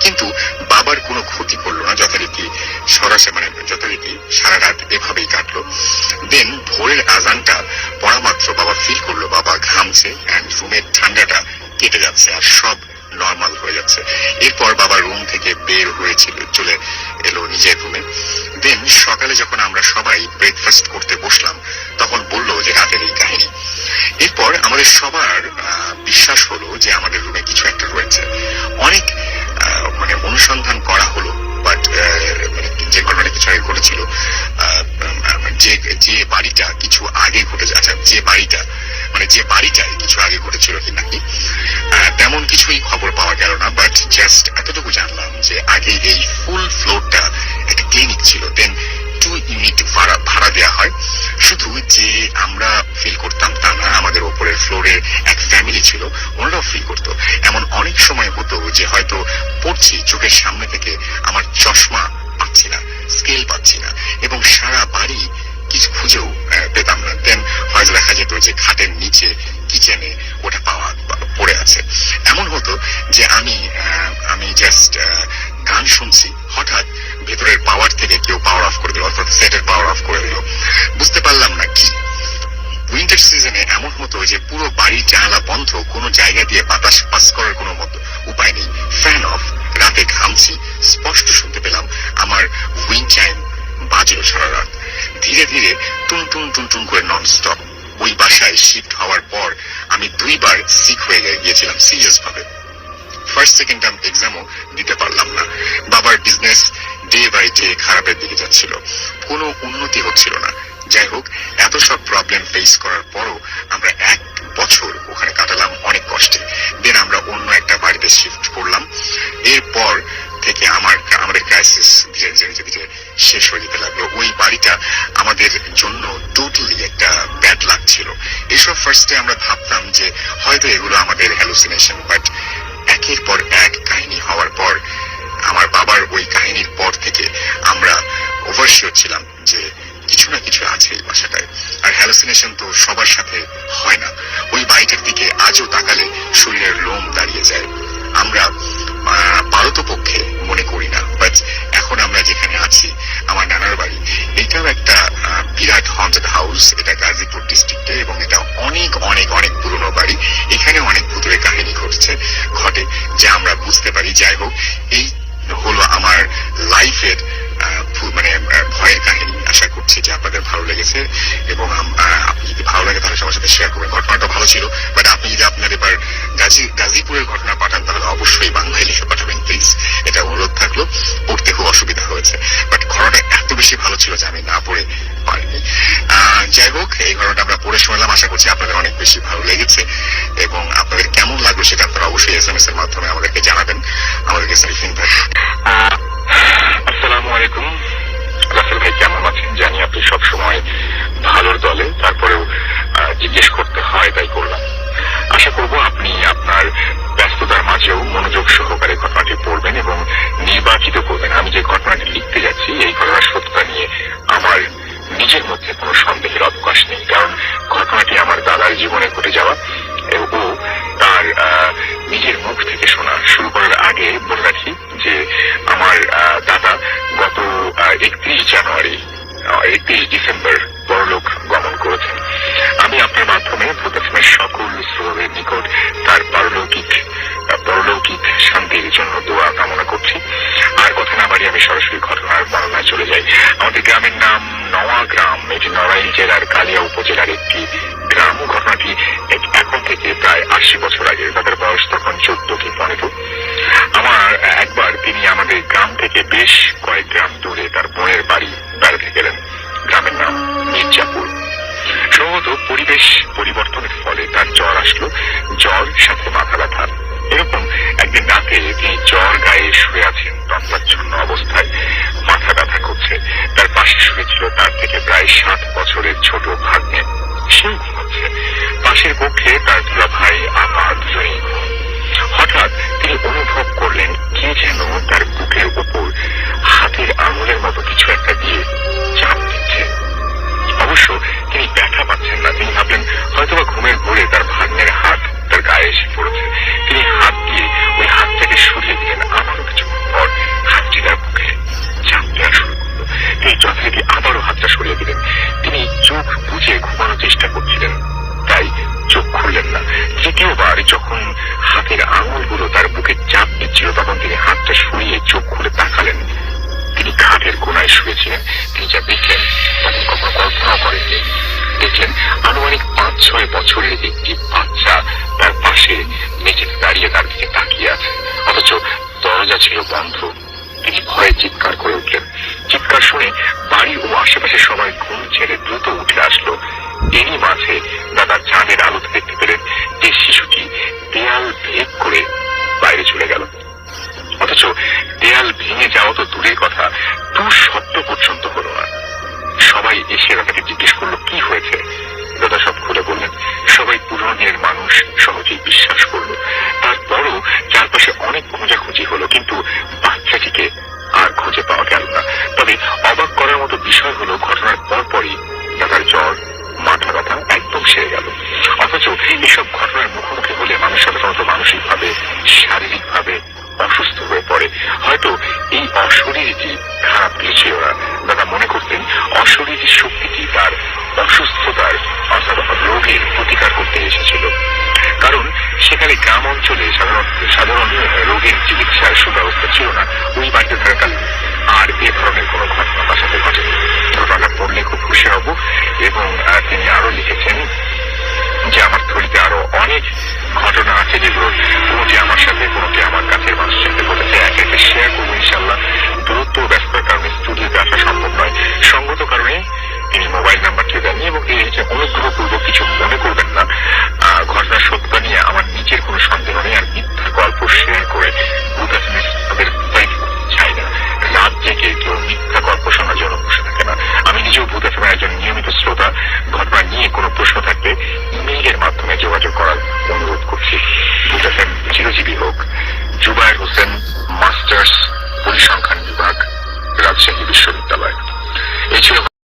কিন্তু বাবার কোনো ক্ষতি করলো না, যথারীতি সারা রাত এভাবেই কাটলো। দেন ভোরের আজানটা পড়া মাত্র বাবা ফিল করলো বাবা ঘামছে এন্ড রুমের ঠান্ডাটা কেটে যাচ্ছে আর সব নর্মাল হয়ে যাচ্ছে। এরপর বাবা রুম থেকে বের হয়ে চলে এলো নিজের রুমে। দেন সকালে যখন আমরা সবাই ব্রেকফাস্ট করতে বসলাম তখন বললো যে রাতের এই কাহিনী। এরপর আমাদের সবার বিশ্বাস হলো যে আমাদের রুমে কিছু একটা রয়েছে। অনেক অনুসন্ধান করা হলো, বাট যে ঘটনাটা কিছু আগে ঘটেছিল, যে বাড়িটা কিছু আগে ঘটেছে, যে বাড়িটায় কিছু আগে ঘটেছিল কি নাকি তেমন কিছুই খবর পাওয়া গেল না। বাট জাস্ট এতটুকু জানলাম যে আগে এই ফুল ফ্লোরটা একটা ক্লিনিক ছিল। দেন 2 ইউনিট ভাড়া দেওয়া হয়। শুধু যে আমরা ফিল করতাম তা না, আমাদের ওপরের ফ্লোরের এক ফ্যামিলি ছিল, ওনারাও ফিল করতো। এমন অনেক সময় হতো যে হয়তো পড়ছি, চোখের সামনে থেকে আমার চশমা পাচ্ছি না, স্কেল পাচ্ছি না এবং সারা বাড়ি কিছু খুঁজেও পেতাম না। দেন হয়তো দেখা যেত যে খাটের নিচে কিচেনে ওটা পড়ে আছে। এমন হতো যে আমি জাস্ট গান শুনছি, হঠাৎ ভেতরের পাওয়ার থেকে কেউ পাওয়ার অফ করে দিল, অর্থাৎ সেটের পাওয়ার অফ করে দিল। বুঝতে পারলাম না কি। উইন্টার সিজনে এমন হতো যে পুরো বাড়ির জানালা বন্ধ, কোনো জায়গা দিয়ে বাতাস পাস করার কোনো উপায় নেই, ফ্যান অফ। রাতে ঘামছি, স্পষ্ট শুনতে পেলাম আমার উইন্ড চাইম বাজলো সারা রাত। ধীরে ধীরে টুন টুন টুন টুন করে নন স্টপ। ওই বাসায় শিফট হওয়ার পর আমি 2 বার সিক হয়ে গিয়েছিলাম সিরিয়াস ভাবে। ফার্স্ট সেকেন্ড টার্ম এক্সামও দিতে পারলাম না। বাবার বিজনেস ডে বাই ডে খারাপের দিকে যাচ্ছিল, কোনো উন্নতি হচ্ছিল না। যাই হোক, এত সব প্রবলেম ফেস করার পরও আমরা 1 বছর ওখানে কাটালাম অনেক কষ্টে। দেন আমরা অন্য একটা বাড়িতে শিফট করলাম। এরপর থেকে আমাদের ক্রাইসিস ধীরে ধীরে ধীরে শেষ হয়ে যেতে লাগলো। ওই বাড়িটা আমাদের জন্য টোটালি একটা ব্যাড লাক ছিল। এসব ফার্স্টে আমরা ভাবতাম যে হয়তো এগুলো আমাদের হ্যালুসিনেশন, বাট একের পর এক কাহিনী হওয়ার পর, আমার বাবার ওই কাহিনীর পর থেকে আমরা ওভারশিওর ছিলাম যে কিছু না কিছু আছে এই বাসাটায়। আর হ্যালুসিনেশন তো সবার সাথে হয় না। ওই বাড়িটার দিকে আজও তাকালে শরীরের লোম দাঁড়িয়ে যায়। আমরা পারতপক্ষে মনে করি না, বাট এখন আমরা যেখানে আছি, আমার নানার বাড়ি, এটাও একটা বিরাট হন্টেড হাউস। এটা গাজীপুর ডিস্ট্রিক্টে এবং এটা অনেক অনেক অনেক পুরনো বাড়ি। এখানে অনেক ভূতের কাহিনী ঘটে যা আমরা বুঝতে পারি। যাই হোক, এই হলো আমার লাইফের মানে ভয়ের কাহিনী। আশা করছি যে আপনাদের ভালো লেগেছে এবং আপনি যদি ভালো লাগে তাহলে সবার সাথে শেয়ার করবেন। ঘটনাটা ভালো ছিল, বাট আপনি যদি আপনার এবার গাজীপুরের ঘটনা পাঠান তাহলে অবশ্যই বাংলায় লিখে পাঠাবেন প্লিজ। এটা অনুরোধ থাকলো। পড়তে খুব অসুবিধা হয়েছে, বাট ঘটনাটা এত বেশি ভালো ছিল যে আমি না পড়ে পারিনি। যাই হোক, এই ঘটনাটা আমরা পড়ে শুনলাম। আশা করছি আপনাদের অনেক বেশি ভালো লেগেছে এবং আপনাদের কেমন লাগলো সেটা আপনারা অবশ্যই SMS এর মাধ্যমে আমাদেরকে জানাবেন। আমাদেরকে সাইফিন ভাই। আসসালামু আলাইকুম। রাসেল ভাই কেমন আছেন? জানি আপনি সবসময় ভালোর দলে, তারপরেও জিজ্ঞেস করতে হয় তাই করলাম। আশা করব আপনি আপনার ব্যস্ততার মাঝেও মনোযোগ সহকারে ঘটনাটি পড়বেন এবং নির্বাচিত করবেন। আমি যে ঘটনাটি লিখতে যাচ্ছি এই ঘটনার সত্যতা নিয়ে আমার নিজের মধ্যে কোনো সন্দেহের অবকাশ নেই, কারণ ঘটনাটি আমার দাদার জীবনে ঘটে যাওয়া ও তার নিজের মুখ থেকে শোনা। শুরু করার আগে বলে রাখি যে আমার দাদা গত 31 ডিসেম্বর পরলোক গমন করেছেন। আমি আপনার মাধ্যমে ভূতাত্মের সকল শ্রোতাদের নিকট তার পারলৌকিক শান্তির জন্য দোয়া কামনা করছি। আর কথা না বাড়িয়ে আমি সরাসরি ঘটনার বর্ণনায় চলে যাই। আমাদের গ্রামের নাম নওয়া গ্রাম। এটি নড়াইল জেলার কালিয়া উপজেলার একটি গ্রাম। ঘটনাটি এখন থেকে প্রায় 80 বছর আগে। তাদের বয়স তখন 14 কি 15। আমার একবার তিনি আমাদের গ্রাম থেকে বেশ কয়েক গ্রাম দূরে তার বোনের বাড়ি বেড়াতে গেলেন। গ্রামের নাম মির্জাপুর। সম্ভবত পরিবেশ পরিবর্তনের ফলে তার জ্বর আসলো, জ্বর সাথে মাথা ব্যথা। এরকম একদিন রাতে তিনি জ্বর গায়ে শুয়ে আছেন, তন্দ্রাচ্ছন্ন অবস্থায়, মাথা ব্যথা করছে। তার পাশে শুয়েছিল তার থেকে প্রায় 7 বছরের ছোট ভাগ্নে, সেও ঘুমাচ্ছে। পাশের কক্ষে তার দুলা ভাই আপা দুজনেই। হঠাৎ তিনি অনুভব করলেন কে যেন তার বুকের উপর হাতের আঙুলের মতো কিছু একটা দিয়ে চাপ দিচ্ছে। অবশ্য তিনি ব্যথা পাচ্ছেন না। তিনি ভাবলেন হয়তোবা ঘুমের ঘোরে তার ভাগ্নের হাত তার গায়ে এসে পড়েছে। তিনি হাত দিয়ে ওই হাতটাকে সরিয়ে দিলেন। আবারও কিছুক্ষণ পর হাতটি তার বুকে চাপ দেওয়া শুরু করলো। তিনি যথারীতি আবারও হাতটা সরিয়ে দিলেন। তিনি চোখ বুজে ঘুমানোর চেষ্টা করছিলেন, তাই চোখ খুললেন না। তৃতীয়বার যখন হাতের আঙুলগুলো তার বুকে চাপ দিচ্ছিল তখন তিনি হাতটা সরিয়ে চোখ খুলে তাকালেন। তিনি খাটের কোনায় শুয়েছিলেন। তিনি যা দেখলেন তখন কখনো কল্পনাও করেননি। দেখলেন আনুমানিক 5-6 বছরের একটি বাচ্চা তার পাশে মেঝেতে দাঁড়িয়ে তার দিকে তাকিয়ে আছে, অথচ দরজা ছিল বন্ধ। তিনি ভয়ে চিৎকার করে উঠলেন। চিৎকার শুনে বাড়ি ও আশেপাশে সবাই ঘুম ছেড়ে দ্রুত উঠে আসলো। এরই মাঝে দাদা চাঁদের আলোতে দেখতে পেলেন যে শিশুটি দেয়াল ভেদ করে বাইরে চলে গেল। অথচ দেয়াল ভেঙে যাওয়া তো দূরের কথা, শব্দ পর্যন্ত হলো না। সবাই এসে দাদাকে জিজ্ঞেস করলো কি হয়েছে। দাদা সব খুলে বললেন। সবাই পুরনের মানুষ, সহজেই বিশ্বাস করলো। তারপরও চারপাশে অনেক খোঁজাখুঁজি হলো, কিন্তু বাচ্চাটিকে আর খুঁজে পাওয়া গেল না। তবে অবাক করার মতো বিষয় হলো ঘটনার পরপরই দাদার জ্বর, মাথা ব্যথা একদম সেরে গেল। অথচ এসব ঘটনার মুখোমুখি হলে মানুষ সাধারণত মানসিকভাবে, শারীরিকভাবে অসুস্থ হয়ে পড়ে। হয়তো এই অশরীরী খারাপ কিছু না। দাদা মনে করতেন অশরীরী শক্তিটি তার অসুস্থতার অর্থাৎ রোগের প্রতিকার করতে এসেছিল। কারণ সেখানে গ্রাম অঞ্চলে সাধারণ রোগের চিকিৎসার সুব্যবস্থা ছিল না ওই বাড়িতে থাকাকালীন। আর এ ধরনের কোনো ঘটনা তার সাথে ঘটেনি। ঘটনাটা পড়লে খুব খুশি হব। এবং তিনি আরো লিখেছেন যে আমার থলিতে আরো অনেক ঘটনা আছে যেগুলো কোনোটি আমার সাথে, কোনোটি আমার কাছের